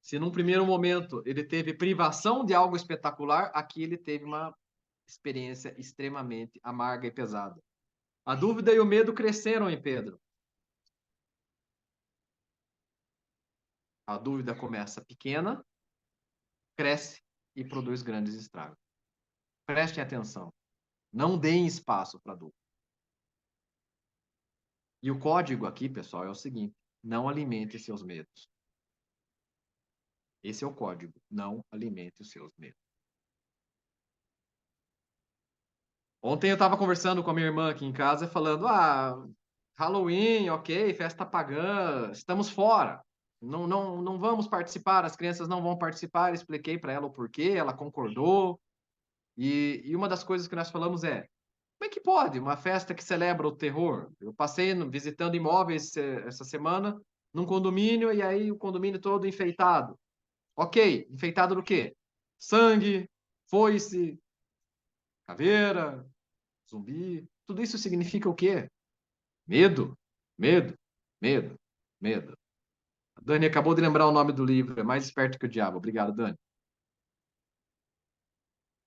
Speaker 7: se num primeiro momento ele teve privação de algo espetacular, aqui ele teve uma experiência extremamente amarga e pesada. A dúvida e o medo cresceram em Pedro. A dúvida começa pequena, cresce e produz grandes estragos. Prestem atenção. Não deem espaço para a dúvida. E o código aqui, pessoal, é o seguinte: não alimente seus medos. Esse é o código. Não alimente os seus medos. Ontem eu estava conversando com a minha irmã aqui em casa, falando, Halloween, ok, festa pagã, estamos fora. Não vamos participar, as crianças não vão participar. Eu expliquei para ela o porquê, ela concordou. E uma das coisas que nós falamos é, como é que pode uma festa que celebra o terror? Eu passei visitando imóveis essa semana, num condomínio, e aí o condomínio todo enfeitado. Ok, enfeitado do quê? Sangue, foice, caveira, zumbi. Tudo isso significa o quê? Medo, medo, medo, medo. A Dani acabou de lembrar o nome do livro, é Mais Esperto que o Diabo. Obrigado, Dani.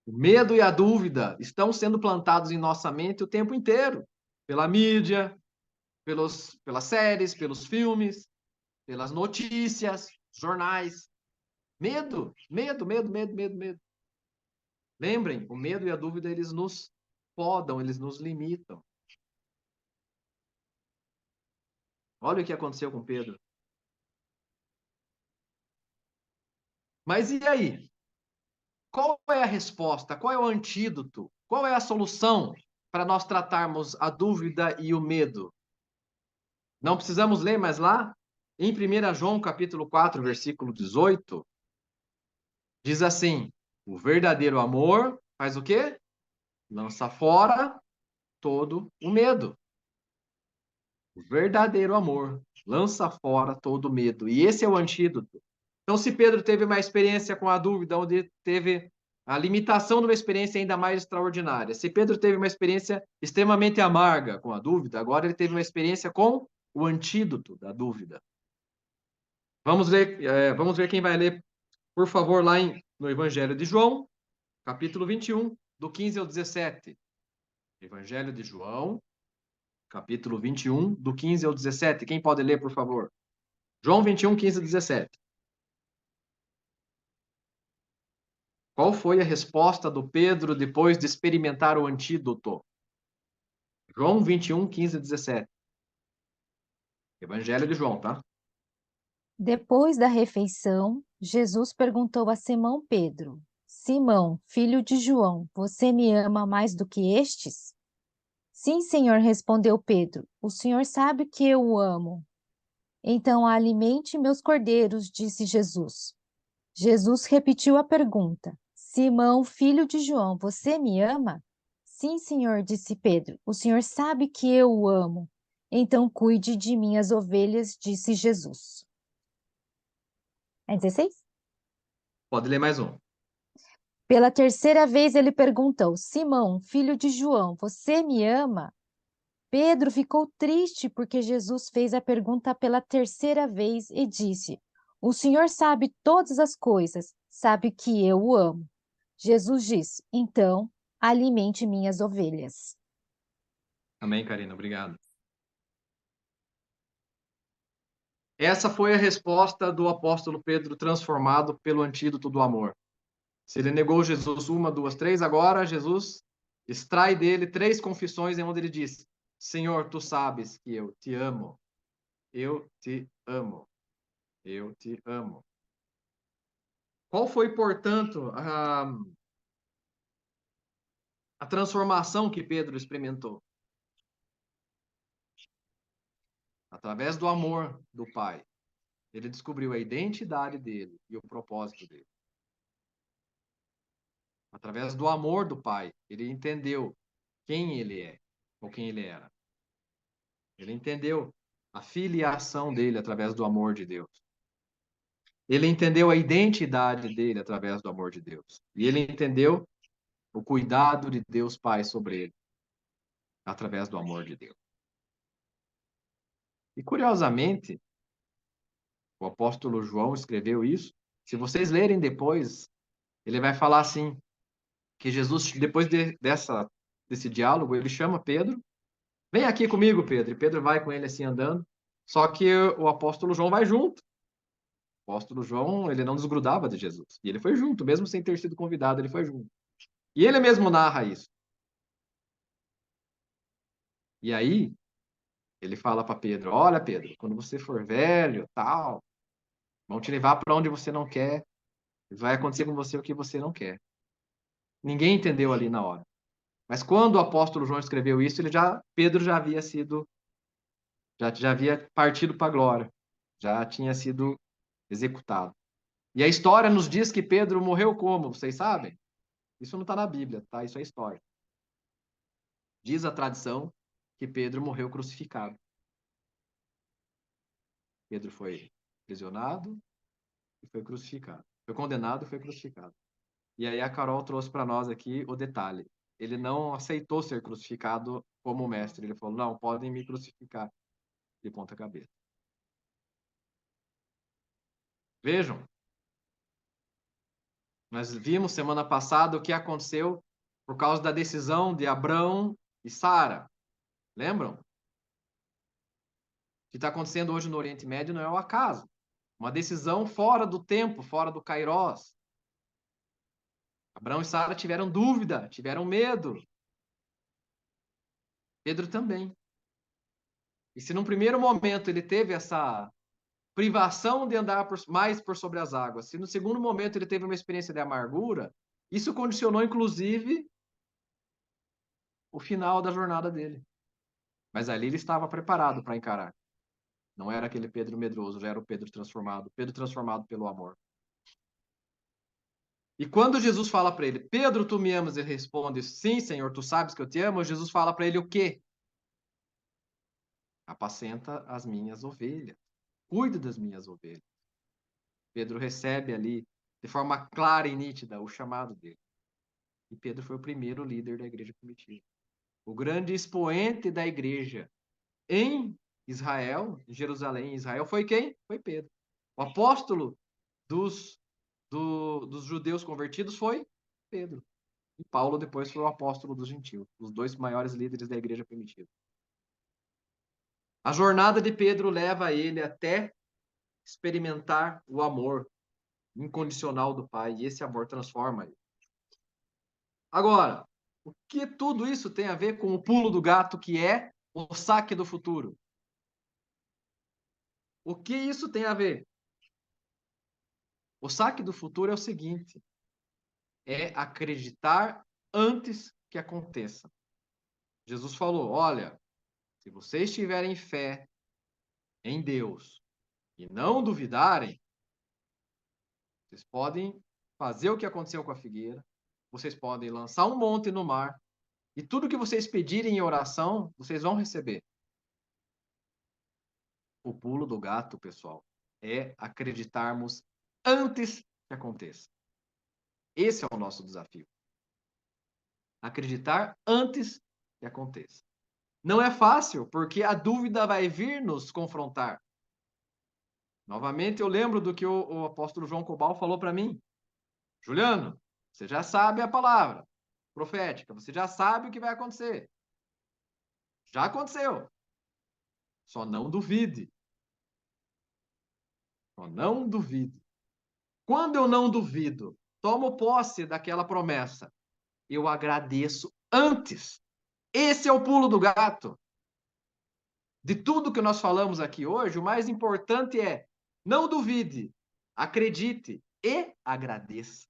Speaker 7: O medo e a dúvida estão sendo plantados em nossa mente o tempo inteiro. Pela mídia, pelas séries, pelos filmes, pelas notícias, jornais. Medo, medo, medo, medo, medo, medo. Lembrem, o medo e a dúvida, eles nos podam, eles nos limitam. Olha o que aconteceu com Pedro. Mas e aí? Qual é a resposta? Qual é o antídoto? Qual é a solução para nós tratarmos a dúvida e o medo? Não precisamos ler mais lá? Em 1 João, capítulo 4, versículo 18, diz assim, o verdadeiro amor faz o quê? Lança fora todo o medo. O verdadeiro amor lança fora todo o medo. E esse é o antídoto. Então, se Pedro teve uma experiência com a dúvida, onde teve a limitação de uma experiência ainda mais extraordinária. Se Pedro teve uma experiência extremamente amarga com a dúvida, agora ele teve uma experiência com o antídoto da dúvida. Vamos ver quem vai ler, por favor, lá no Evangelho de João, capítulo 21, do 15 ao 17. Evangelho de João, capítulo 21, do 15 ao 17. Quem pode ler, por favor? João 21, 15 a 17. Qual foi a resposta do Pedro depois de experimentar o antídoto? João 21, 15 a 17. Evangelho de João, tá?
Speaker 10: Depois da refeição, Jesus perguntou a Simão Pedro: Simão, filho de João, você me ama mais do que estes? Sim, Senhor, respondeu Pedro. O Senhor sabe que eu o amo. Então alimente meus cordeiros, disse Jesus. Jesus repetiu a pergunta: Simão, filho de João, você me ama? Sim, Senhor, disse Pedro. O Senhor sabe que eu o amo. Então cuide de minhas ovelhas, disse Jesus. É 16?
Speaker 7: Pode ler mais um.
Speaker 10: Pela terceira vez ele perguntou: Simão, filho de João, você me ama? Pedro ficou triste porque Jesus fez a pergunta pela terceira vez e disse: O Senhor sabe todas as coisas, sabe que eu o amo. Jesus disse: Então, alimente minhas ovelhas.
Speaker 7: Amém, Karina, obrigado. Essa foi a resposta do apóstolo Pedro transformado pelo antídoto do amor. Se ele negou Jesus 1, 2, 3, agora Jesus extrai dele 3 confissões em onde ele diz: Senhor, tu sabes que eu te amo. Eu te amo. Eu te amo. Qual foi, portanto, a transformação que Pedro experimentou? Através do amor do Pai, ele descobriu a identidade dele e o propósito dele. Através do amor do Pai, ele entendeu quem ele é, ou quem ele era. Ele entendeu a filiação dele através do amor de Deus. Ele entendeu a identidade dele através do amor de Deus. E ele entendeu o cuidado de Deus Pai sobre ele, através do amor de Deus. E curiosamente, o apóstolo João escreveu isso. Se vocês lerem depois, ele vai falar assim, que Jesus, depois desse diálogo, ele chama Pedro, vem aqui comigo, Pedro. E Pedro vai com ele assim andando, só que o apóstolo João vai junto. O apóstolo João, ele não desgrudava de Jesus. E ele foi junto, mesmo sem ter sido convidado, ele foi junto. E ele mesmo narra isso. E aí, ele fala para Pedro, olha, Pedro, quando você for velho, tal, vão te levar para onde você não quer, vai acontecer com você o que você não quer. Ninguém entendeu ali na hora. Mas quando o apóstolo João escreveu isso, Pedro já havia sido, já havia partido para a glória, já tinha sido executado. E a história nos diz que Pedro morreu como, vocês sabem? Isso não está na Bíblia, tá? Isso é história. Diz a tradição que Pedro morreu crucificado. Pedro foi prisionado e foi crucificado. Foi condenado e foi crucificado. E aí a Carol trouxe para nós aqui o detalhe. Ele não aceitou ser crucificado como mestre. Ele falou, não, podem me crucificar de ponta cabeça. Vejam, nós vimos semana passada o que aconteceu por causa da decisão de Abrão e Sara. Lembram? O que está acontecendo hoje no Oriente Médio não é o acaso. Uma decisão fora do tempo, fora do Kairós. Abrão e Sara tiveram dúvida, tiveram medo. Pedro também. E se num primeiro momento ele teve essa privação de andar mais por sobre as águas, se no segundo momento ele teve uma experiência de amargura, isso condicionou, inclusive, o final da jornada dele. Mas ali ele estava preparado para encarar. Não era aquele Pedro medroso, já era o Pedro transformado pelo amor. E quando Jesus fala para ele, Pedro, tu me amas? Ele responde, sim, Senhor, tu sabes que eu te amo. Jesus fala para ele o quê? Apacenta as minhas ovelhas. Cuida das minhas ovelhas. Pedro recebe ali, de forma clara e nítida, o chamado dele. E Pedro foi o primeiro líder da igreja primitiva. O grande expoente da igreja em Israel, em Jerusalém, em Israel, foi quem? Foi Pedro. O apóstolo dos judeus convertidos foi Pedro. E Paulo depois foi o apóstolo dos gentios, os 2 maiores líderes da igreja primitiva. A jornada de Pedro leva ele até experimentar o amor incondicional do Pai, e esse amor transforma ele. Agora, o que tudo isso tem a ver com o pulo do gato, que é o saque do futuro? O que isso tem a ver? O saque do futuro é o seguinte: é acreditar antes que aconteça. Jesus falou, olha, se vocês tiverem fé em Deus e não duvidarem, vocês podem fazer o que aconteceu com a figueira, vocês podem lançar um monte no mar, e tudo que vocês pedirem em oração, vocês vão receber. O pulo do gato, pessoal, é acreditarmos antes que aconteça. Esse é o nosso desafio. Acreditar antes que aconteça. Não é fácil, porque a dúvida vai vir nos confrontar. Novamente, eu lembro do que o apóstolo João Cobal falou para mim. Juliano, você já sabe a palavra profética, você já sabe o que vai acontecer. Já aconteceu. Só não duvide. Só não duvide. Quando eu não duvido, tomo posse daquela promessa, eu agradeço antes. Esse é o pulo do gato. De tudo que nós falamos aqui hoje, o mais importante é não duvide, acredite e agradeça.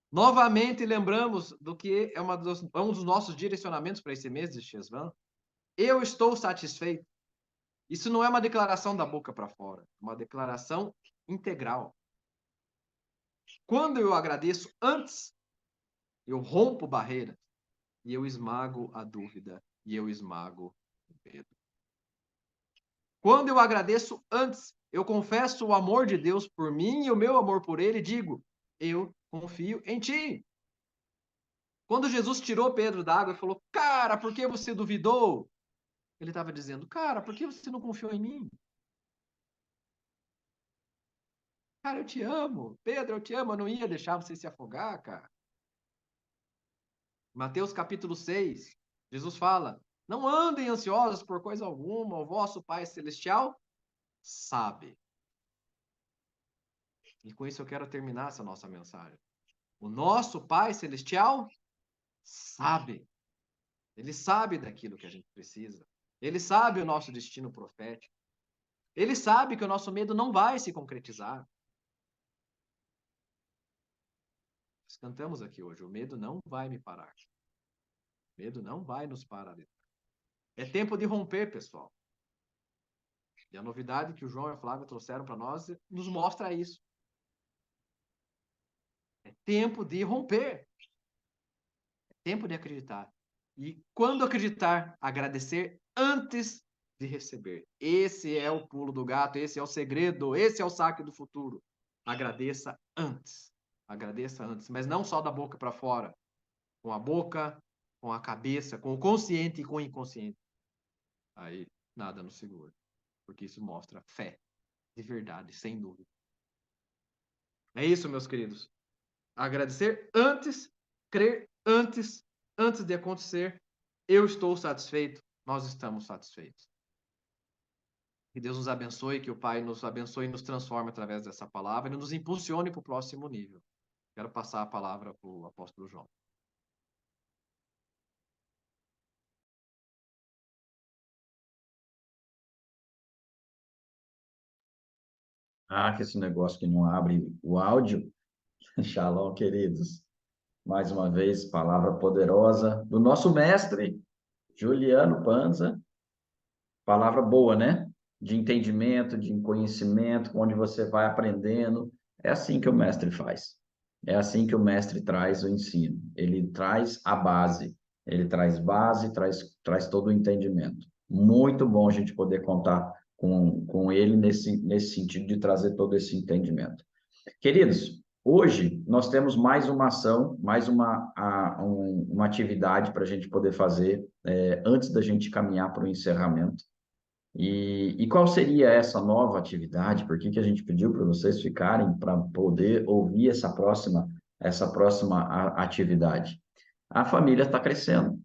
Speaker 7: Novamente, lembramos do que é um dos nossos direcionamentos para esse mês de Shesvan. Eu estou satisfeito. Isso não é uma declaração da boca para fora, é uma declaração integral. Quando eu agradeço antes, eu rompo barreiras e eu esmago a dúvida e eu esmago o medo. Quando eu agradeço antes, eu confesso o amor de Deus por mim e o meu amor por ele e digo, eu confio em ti. Quando Jesus tirou Pedro da água e falou, cara, por que você duvidou? Ele estava dizendo, cara, por que você não confiou em mim? Cara, eu te amo. Pedro, eu te amo. Eu não ia deixar você se afogar, cara. Mateus capítulo 6, Jesus fala, não andem ansiosos por coisa alguma, o vosso Pai Celestial sabe. E com isso eu quero terminar essa nossa mensagem. O nosso Pai Celestial sabe. Ele sabe daquilo que a gente precisa. Ele sabe o nosso destino profético. Ele sabe que o nosso medo não vai se concretizar. Nós cantamos aqui hoje, o medo não vai me parar. O medo não vai nos paralisar. É tempo de romper, pessoal. E a novidade que o João e a Flávia trouxeram para nós nos mostra isso. É tempo de romper. É tempo de acreditar. E quando acreditar, agradecer antes de receber. Esse é o pulo do gato, esse é o segredo, esse é o saque do futuro. Agradeça antes. Agradeça antes, mas não só da boca para fora. Com a boca, com a cabeça, com o consciente e com o inconsciente. Aí nada nos segura. Porque isso mostra fé, de verdade, sem dúvida. É isso, meus queridos. Agradecer antes, crer antes de acontecer. Eu estou satisfeito, nós estamos satisfeitos. Que Deus nos abençoe, que o Pai nos abençoe e nos transforme através dessa palavra e nos impulsione para o próximo nível. Quero passar a palavra para o apóstolo João.
Speaker 6: Ah, que esse negócio que não abre o áudio. Shalom, queridos. Mais uma vez, palavra poderosa do nosso mestre, Juliano Panza. Palavra boa, né? De entendimento, de conhecimento, onde você vai aprendendo. É assim que o mestre faz. É assim que o mestre traz o ensino. Ele traz a base. Ele traz base, traz todo o entendimento. Muito bom a gente poder contar com ele nesse sentido de trazer todo esse entendimento. Queridos, hoje nós temos mais uma ação, mais uma atividade para a gente poder fazer antes da gente caminhar para o encerramento. E qual seria essa nova atividade? Por que a gente pediu para vocês ficarem para poder ouvir essa próxima atividade? A família está crescendo.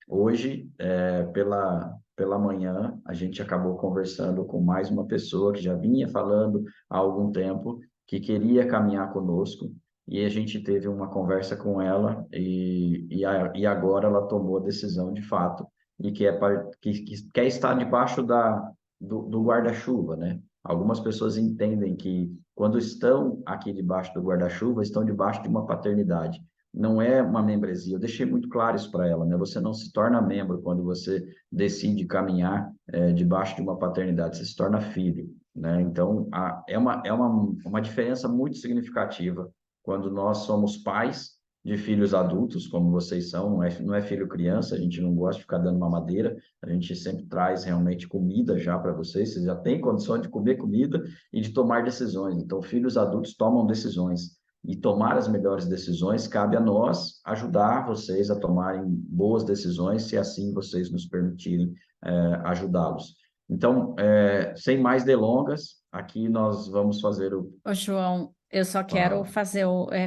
Speaker 6: Hoje, pela manhã, a gente acabou conversando com mais uma pessoa que já vinha falando há algum tempo que queria caminhar conosco, e a gente teve uma conversa com ela, e agora ela tomou a decisão de fato, e que quer estar debaixo do guarda-chuva, né? Algumas pessoas entendem que quando estão aqui debaixo do guarda-chuva, estão debaixo de uma paternidade. Não é uma membresia. Eu deixei muito claro isso para ela, né? Você não se torna membro quando você decide caminhar debaixo de uma paternidade, você se torna filho, né? Então, é uma diferença muito significativa quando nós somos pais de filhos adultos, como vocês são, não é filho criança, a gente não gosta de ficar dando mamadeira, a gente sempre traz realmente comida já para vocês já têm condição de comer comida e de tomar decisões. Então, filhos adultos tomam decisões. e tomar as melhores decisões, cabe a nós ajudar vocês a tomarem boas decisões, se assim vocês nos permitirem ajudá-los. Então, sem mais delongas, aqui nós vamos fazer o...
Speaker 3: Ô, João, eu só quero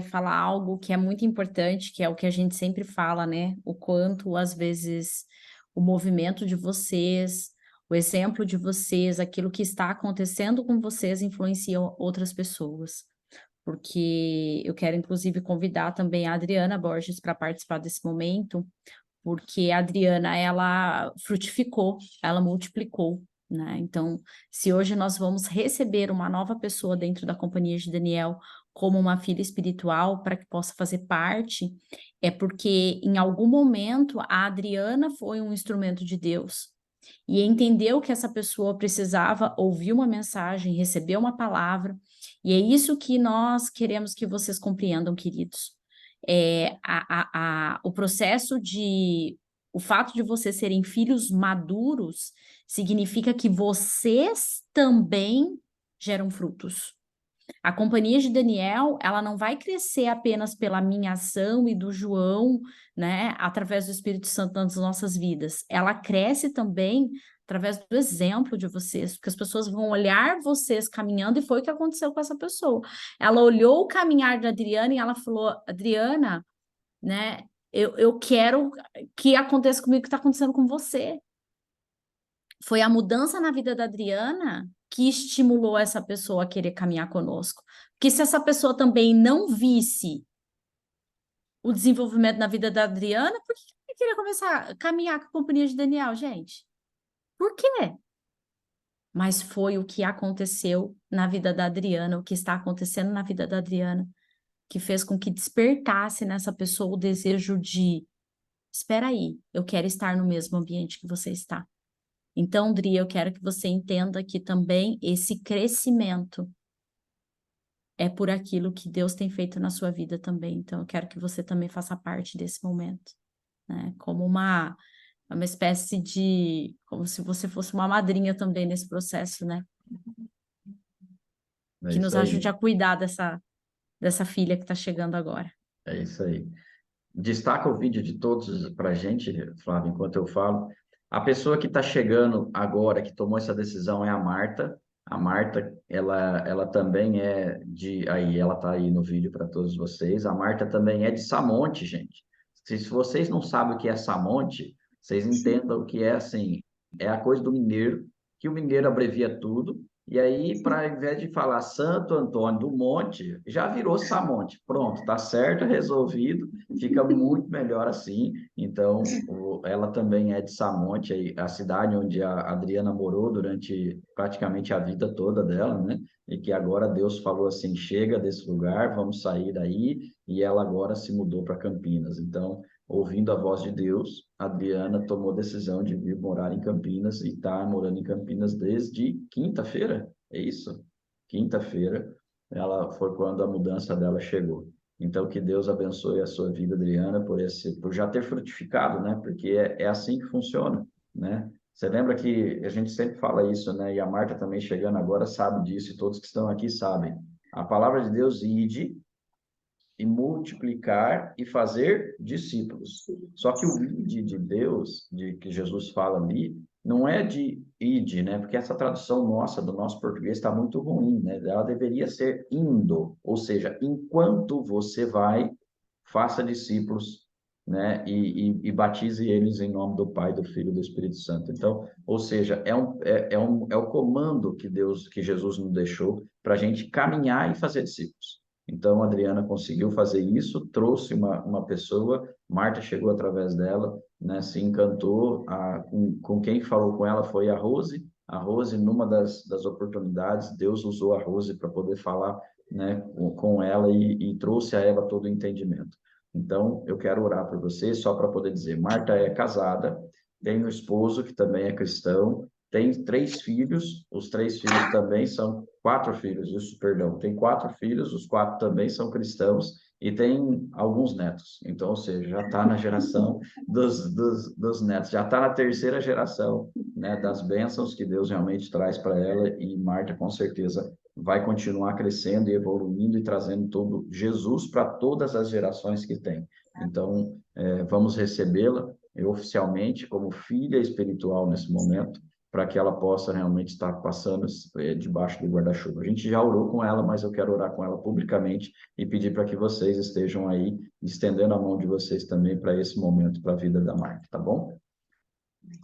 Speaker 3: falar algo que é muito importante, que é o que a gente sempre fala, né? O quanto, às vezes, o movimento de vocês, o exemplo de vocês, aquilo que está acontecendo com vocês influenciam outras pessoas. Porque eu quero, inclusive, convidar também a Adriana Borges para participar desse momento, porque a Adriana, ela frutificou, ela multiplicou, né? Então, se hoje nós vamos receber uma nova pessoa dentro da Companhia de Daniel como uma filha espiritual para que possa fazer parte, é porque em algum momento a Adriana foi um instrumento de Deus e entendeu que essa pessoa precisava ouvir uma mensagem, receber uma palavra, e é isso que nós queremos que vocês compreendam, queridos. O processo o fato de vocês serem filhos maduros significa que vocês também geram frutos. A Companhia de Daniel, ela não vai crescer apenas pela minha ação e do João, né, através do Espírito Santo nas nossas vidas. Ela cresce também através do exemplo de vocês, porque as pessoas vão olhar vocês caminhando, e foi o que aconteceu com essa pessoa. Ela olhou o caminhar da Adriana e ela falou: Adriana, né, eu quero que aconteça comigo o que está acontecendo com você. Foi a mudança na vida da Adriana que estimulou essa pessoa a querer caminhar conosco. Porque se essa pessoa também não visse o desenvolvimento na vida da Adriana, por que ela queria começar a caminhar com a Companhia de Daniel, gente? Por quê? Mas foi o que aconteceu na vida da Adriana, o que está acontecendo na vida da Adriana, que fez com que despertasse nessa pessoa o desejo de: espera aí, eu quero estar no mesmo ambiente que você está. Então, Dri, eu quero que você entenda que também esse crescimento é por aquilo que Deus tem feito na sua vida também. Então, eu quero que você também faça parte desse momento, né? Como uma espécie de... como se você fosse uma madrinha também nesse processo, né? Que nos ajude a cuidar dessa filha que está chegando agora.
Speaker 6: É isso aí. Destaca o vídeo de todos para a gente, Flávio, enquanto eu falo. A pessoa que está chegando agora, que tomou essa decisão, é a Marta. A Marta, ela também é aí ela está aí no vídeo para todos vocês. A Marta também é de Samonte, gente. Se vocês não sabem o que é Samonte, vocês entendam o que é, assim, é a coisa do mineiro, que o mineiro abrevia tudo. E aí, ao invés de falar Santo Antônio do Monte, já virou Samonte. Pronto, tá certo, resolvido, fica muito melhor assim. Então, ela também é de Samonte, a cidade onde a Adriana morou durante praticamente a vida toda dela, né? E que agora Deus falou assim: chega desse lugar, vamos sair daí. E ela agora se mudou para Campinas. Então, ouvindo a voz de Deus, a Adriana tomou a decisão de vir morar em Campinas e está morando em Campinas desde quinta-feira, é isso? Quinta-feira, ela foi quando a mudança dela chegou. Então, que Deus abençoe a sua vida, Adriana, por já ter frutificado, né? Porque é assim que funciona, né? Você lembra que a gente sempre fala isso, né? E a Marta também chegando agora sabe disso, e todos que estão aqui sabem. A palavra de Deus, ide e multiplicar e fazer discípulos. Só que o ide de Deus, que Jesus fala ali, não é de ide, né? Porque essa tradução nossa, do nosso português, está muito ruim, né? Ela deveria ser indo, ou seja, enquanto você vai, faça discípulos, né? E batize eles em nome do Pai, do Filho e do Espírito Santo. Então, ou seja, é o comando que Jesus nos deixou para a gente caminhar e fazer discípulos. Então, a Adriana conseguiu fazer isso, trouxe uma pessoa, Marta chegou através dela, né, se encantou, com quem falou com ela foi a Rose. A Rose, numa das oportunidades, Deus usou a Rose para poder falar, né, com ela e trouxe a ela todo o entendimento. Então, eu quero orar por você, só para poder dizer: Marta é casada, tem um esposo que também é cristão, tem 3 filhos, os 3 filhos também são 4 filhos, isso, perdão, tem 4 filhos, os 4 também são cristãos e tem alguns netos. Então, ou seja, já está na geração dos netos, já está na 3ª geração, né, das bênçãos que Deus realmente traz para ela, e Marta com certeza vai continuar crescendo e evoluindo e trazendo todo Jesus para todas as gerações que tem. Então, vamos recebê-la oficialmente como filha espiritual nesse momento, para que ela possa realmente estar passando debaixo do guarda-chuva. A gente já orou com ela, mas eu quero orar com ela publicamente e pedir para que vocês estejam aí, estendendo a mão de vocês também para esse momento, para a vida da Marta, tá bom?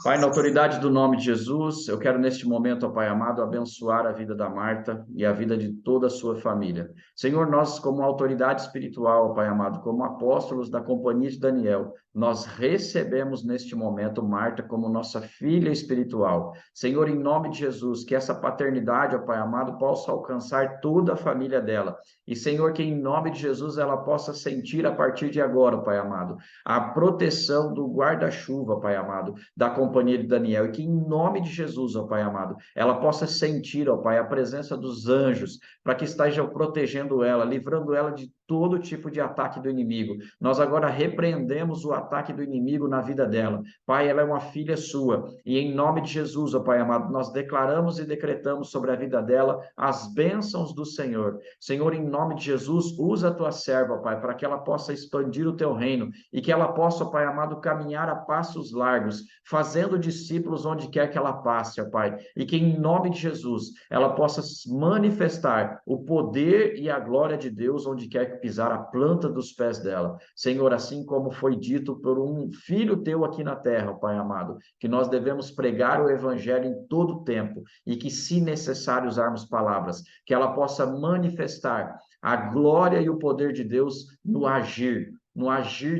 Speaker 6: Pai, na autoridade do nome de Jesus, eu quero neste momento, ó Pai amado, abençoar a vida da Marta e a vida de toda a sua família. Senhor, nós como autoridade espiritual, ó Pai amado, como apóstolos da companhia de Daniel, nós recebemos neste momento Marta como nossa filha espiritual. Senhor, em nome de Jesus, que essa paternidade, ó Pai amado, possa alcançar toda a família dela. E, Senhor, que em nome de Jesus ela possa sentir a partir de agora, ó Pai amado, a proteção do guarda-chuva, Pai amado, da companhia de Daniel, e que em nome de Jesus, ó Pai amado, ela possa sentir, ó Pai, a presença dos anjos, para que estejam protegendo ela, livrando ela de todo tipo de ataque do inimigo. Nós agora repreendemos o ataque do inimigo na vida dela. Pai, ela é uma filha sua, e em nome de Jesus, ó Pai amado, nós declaramos e decretamos sobre a vida dela as bênçãos do Senhor. Senhor, em nome de Jesus, usa a tua serva, Pai, para que ela possa expandir o teu reino, e que ela possa, Pai amado, caminhar a passos largos, fazendo discípulos onde quer que ela passe, ó Pai, e que em nome de Jesus ela possa manifestar o poder e a glória de Deus onde quer que pisar a planta dos pés dela. Senhor, assim como foi dito por um filho teu aqui na terra, ó Pai amado, que nós devemos pregar o evangelho em todo o tempo e que, se necessário usarmos palavras, que ela possa manifestar a glória e o poder de Deus no agir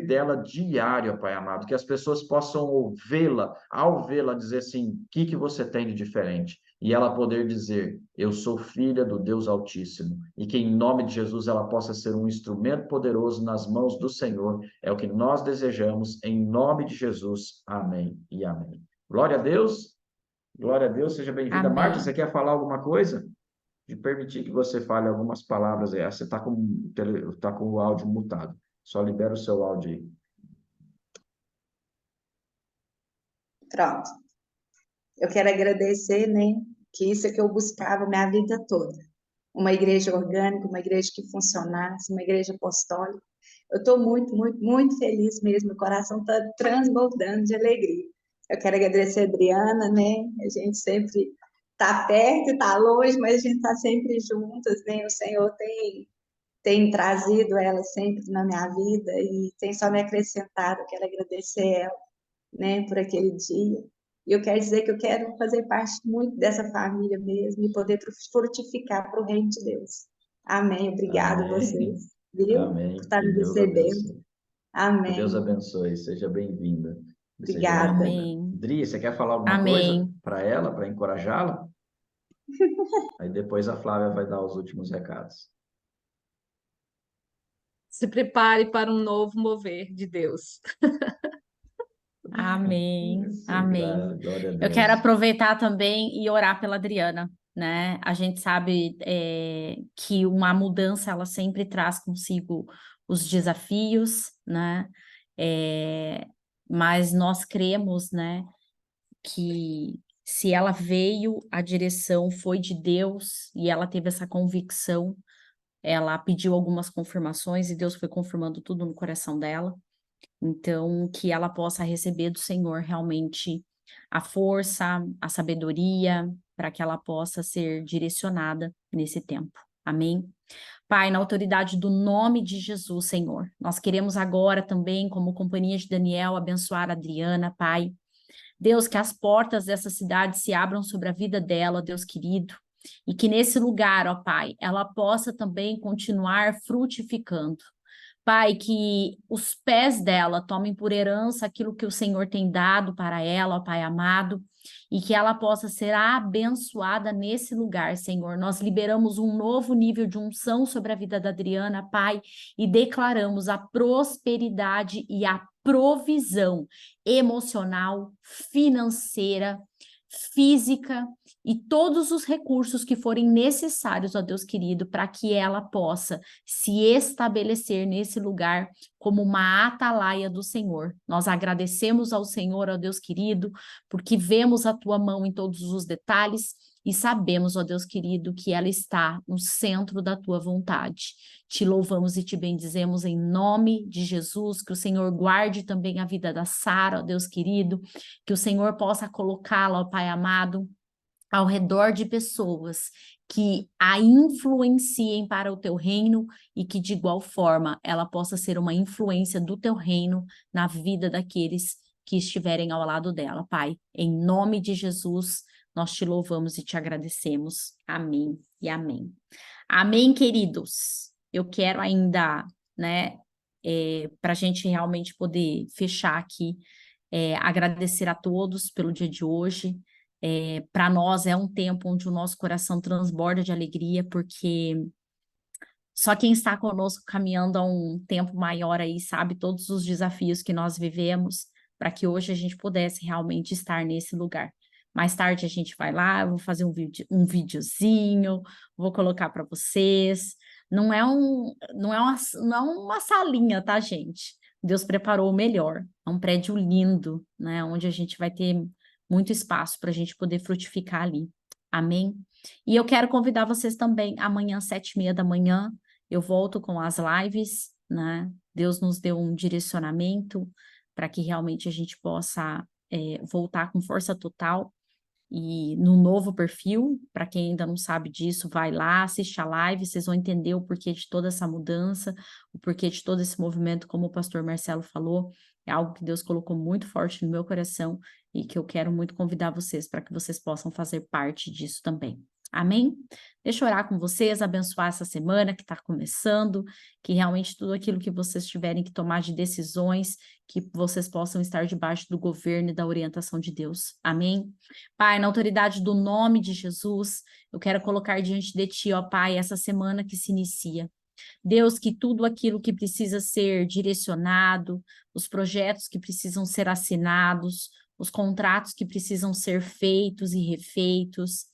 Speaker 6: dela diário, Pai amado, que as pessoas possam ouvi-la, ao vê-la dizer assim, o que você tem de diferente? E ela poder dizer, eu sou filha do Deus Altíssimo, e que em nome de Jesus ela possa ser um instrumento poderoso nas mãos do Senhor, é o que nós desejamos, em nome de Jesus, amém e amém. Glória a Deus, seja bem-vinda.
Speaker 3: Amém.
Speaker 6: Marta, você quer falar alguma coisa? De permitir que você fale algumas palavras, você está com o áudio mutado. Só libera o seu áudio aí.
Speaker 11: Pronto. Eu quero agradecer, né, que isso é que eu buscava minha vida toda. Uma igreja orgânica, uma igreja que funcionasse, uma igreja apostólica. Eu estou muito, muito, muito feliz mesmo. Meu coração está transbordando de alegria. Eu quero agradecer a Adriana, né? A gente sempre está perto e está longe, mas a gente está sempre juntas, né? O Senhor tem trazido ela sempre na minha vida e tem só me acrescentado. Eu quero agradecer ela, né, por aquele dia. E eu quero dizer que eu quero fazer parte muito dessa família mesmo e poder frutificar para o reino de Deus. Amém. Obrigada a vocês, viu?
Speaker 6: Amém.
Speaker 11: Por estar me
Speaker 6: Que Deus
Speaker 11: recebendo.
Speaker 6: abençoe.
Speaker 11: Amém.
Speaker 6: Que Deus abençoe. Seja bem-vinda.
Speaker 11: Obrigada.
Speaker 3: Amém.
Speaker 6: Dri, você quer falar alguma coisa para ela, para encorajá-la? Aí depois a Flávia vai dar os últimos recados.
Speaker 12: Se prepare para um novo mover de Deus.
Speaker 3: Amém, amém.
Speaker 6: Glória a
Speaker 3: Eu
Speaker 6: Deus.
Speaker 3: quero aproveitar também e orar pela Adriana, né? A gente sabe que uma mudança, ela sempre traz consigo os desafios, né? Mas nós cremos, né, que se ela veio, a direção foi de Deus e ela teve essa convicção, ela pediu algumas confirmações e Deus foi confirmando tudo no coração dela. Então, que ela possa receber do Senhor realmente a força, a sabedoria, para que ela possa ser direcionada nesse tempo. Amém? Pai, na autoridade do nome de Jesus, Senhor, nós queremos agora também, como companhia de Daniel, abençoar a Adriana, Pai. Deus, que as portas dessa cidade se abram sobre a vida dela, Deus querido, e que nesse lugar, ó Pai, ela possa também continuar frutificando. Pai, que os pés dela tomem por herança aquilo que o Senhor tem dado para ela, ó Pai amado, e que ela possa ser abençoada nesse lugar, Senhor. Nós liberamos um novo nível de unção sobre a vida da Adriana, Pai, e declaramos a prosperidade e a provisão emocional, financeira, física e todos os recursos que forem necessários, ó Deus querido, para que ela possa se estabelecer nesse lugar como uma atalaia do Senhor. Nós agradecemos ao Senhor, ó Deus querido, porque vemos a tua mão em todos os detalhes e sabemos, ó Deus querido, que ela está no centro da tua vontade. Te louvamos e te bendizemos em nome de Jesus, que o Senhor guarde também a vida da Sara, ó Deus querido, que o Senhor possa colocá-la, ó Pai amado, ao redor de pessoas que a influenciem para o teu reino e que, de igual forma, ela possa ser uma influência do teu reino na vida daqueles que estiverem ao lado dela, Pai. Em nome de Jesus, nós te louvamos e te agradecemos. Amém e amém. Amém, queridos. Eu quero ainda, né, para a gente realmente poder fechar aqui, agradecer a todos pelo dia de hoje. Para nós é um tempo onde o nosso coração transborda de alegria, porque só quem está conosco caminhando há um tempo maior aí sabe todos os desafios que nós vivemos, para que hoje a gente pudesse realmente estar nesse lugar. Mais tarde a gente vai lá, eu vou fazer um videozinho, vou colocar para vocês. Não é uma salinha, tá, gente? Deus preparou o melhor. É um prédio lindo, né? Onde a gente vai ter muito espaço para a gente poder frutificar ali. Amém? E eu quero convidar vocês também, amanhã, 7h30 da manhã, eu volto com as lives, né? Deus nos deu um direcionamento para que realmente a gente possa voltar com força total e no novo perfil. Para quem ainda não sabe disso, vai lá, assiste a live, vocês vão entender o porquê de toda essa mudança, o porquê de todo esse movimento, como o pastor Marcelo falou, é algo que Deus colocou muito forte no meu coração e que eu quero muito convidar vocês para que vocês possam fazer parte disso também. Amém? Deixa eu orar com vocês, abençoar essa semana que está começando, que realmente tudo aquilo que vocês tiverem que tomar de decisões, que vocês possam estar debaixo do governo e da orientação de Deus. Amém? Pai, na autoridade do nome de Jesus, eu quero colocar diante de Ti, ó Pai, essa semana que se inicia. Deus, que tudo aquilo que precisa ser direcionado, os projetos que precisam ser assinados, os contratos que precisam ser feitos e refeitos,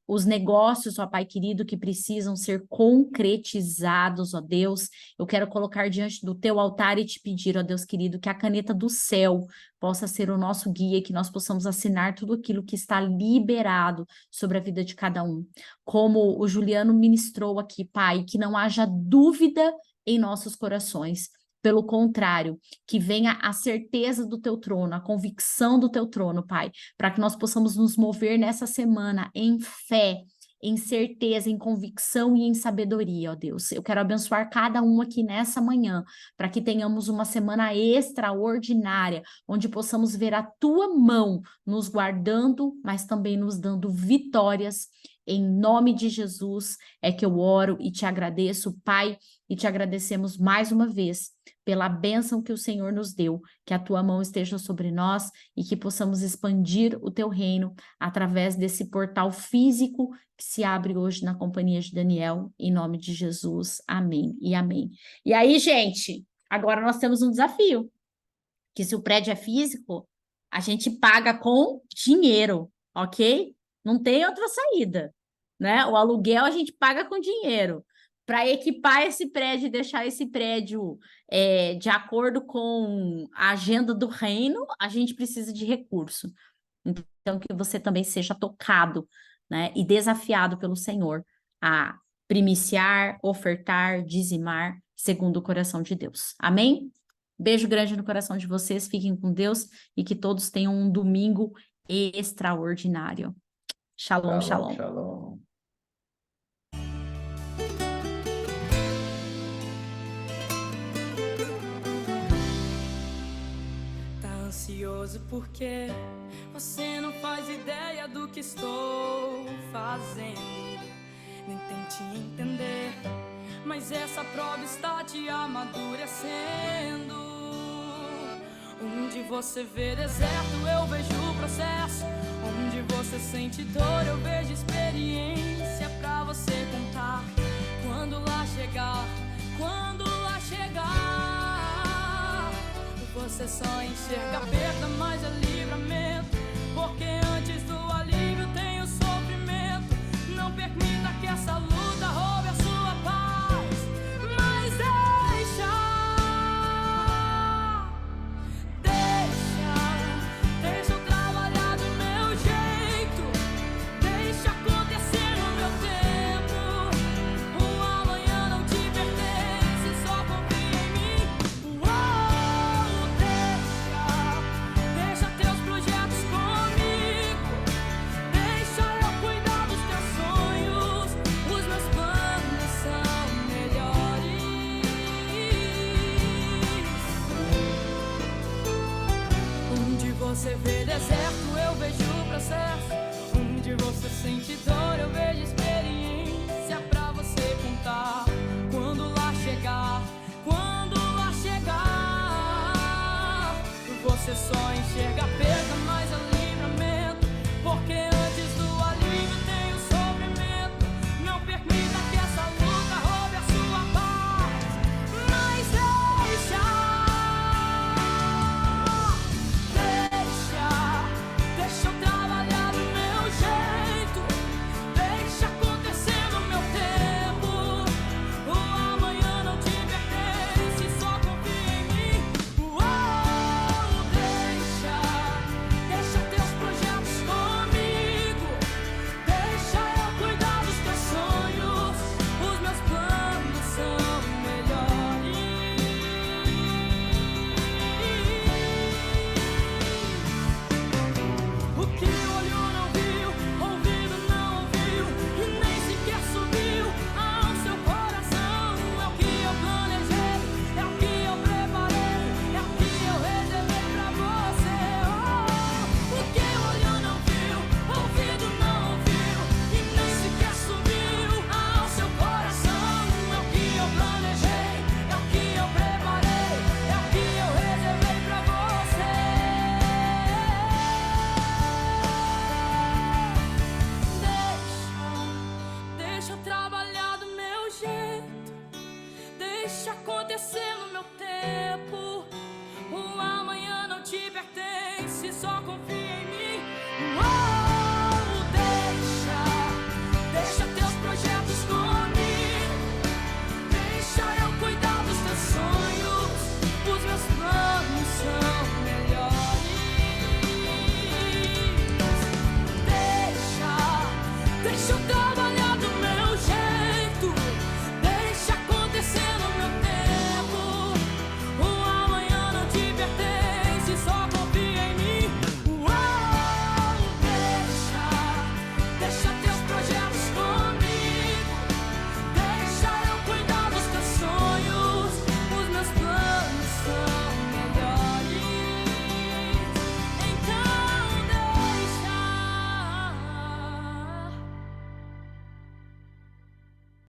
Speaker 3: os negócios, ó Pai querido, que precisam ser concretizados, ó Deus, eu quero colocar diante do teu altar e te pedir, ó Deus querido, que a caneta do céu possa ser o nosso guia, que nós possamos assinar tudo aquilo que está liberado sobre a vida de cada um. Como o Juliano ministrou aqui, Pai, que não haja dúvida em nossos corações. Pelo contrário, que venha a certeza do teu trono, a convicção do teu trono, Pai, para que nós possamos nos mover nessa semana em fé, em certeza, em convicção e em sabedoria, ó Deus. Eu quero abençoar cada um aqui nessa manhã, para que tenhamos uma semana extraordinária, onde possamos ver a tua mão nos guardando, mas também nos dando vitórias. Em nome de Jesus é que eu oro e te agradeço, Pai, e te agradecemos mais uma vez pela bênção que o Senhor nos deu, que a tua mão esteja sobre nós e que possamos expandir o teu reino através desse portal físico que se abre hoje na companhia de Daniel, em nome de Jesus. Amém e amém. E aí, gente, agora nós temos um desafio, que se o prédio é físico, a gente paga com dinheiro, ok? Não tem outra saída, né? O aluguel a gente paga com dinheiro. Para equipar esse prédio e deixar esse prédio de acordo com a agenda do reino, a gente precisa de recurso. Então, que você também seja tocado, né, e desafiado pelo Senhor a primiciar, ofertar, dizimar, segundo o coração de Deus. Amém? Beijo grande no coração de vocês, fiquem com Deus e que todos tenham um domingo extraordinário. Shalom, shalom.
Speaker 6: Shalom.
Speaker 5: Ansioso porque você não faz ideia do que estou fazendo, nem tente entender, mas essa prova está te amadurecendo. Onde você vê deserto, eu vejo o processo. Onde você sente dor, eu vejo experiência pra você contar. Quando lá chegar, você só enxerga a perda, mas é livramento. Porque antes do alívio tem o sofrimento. Não permita que essa luta roube a sua paz, mas deixa eu trabalhar do meu jeito. Deixa acontecer. você vê deserto, eu vejo processo. Onde você sente dor, eu vejo experiência pra você contar. Quando lá chegar, você só enxerga pelo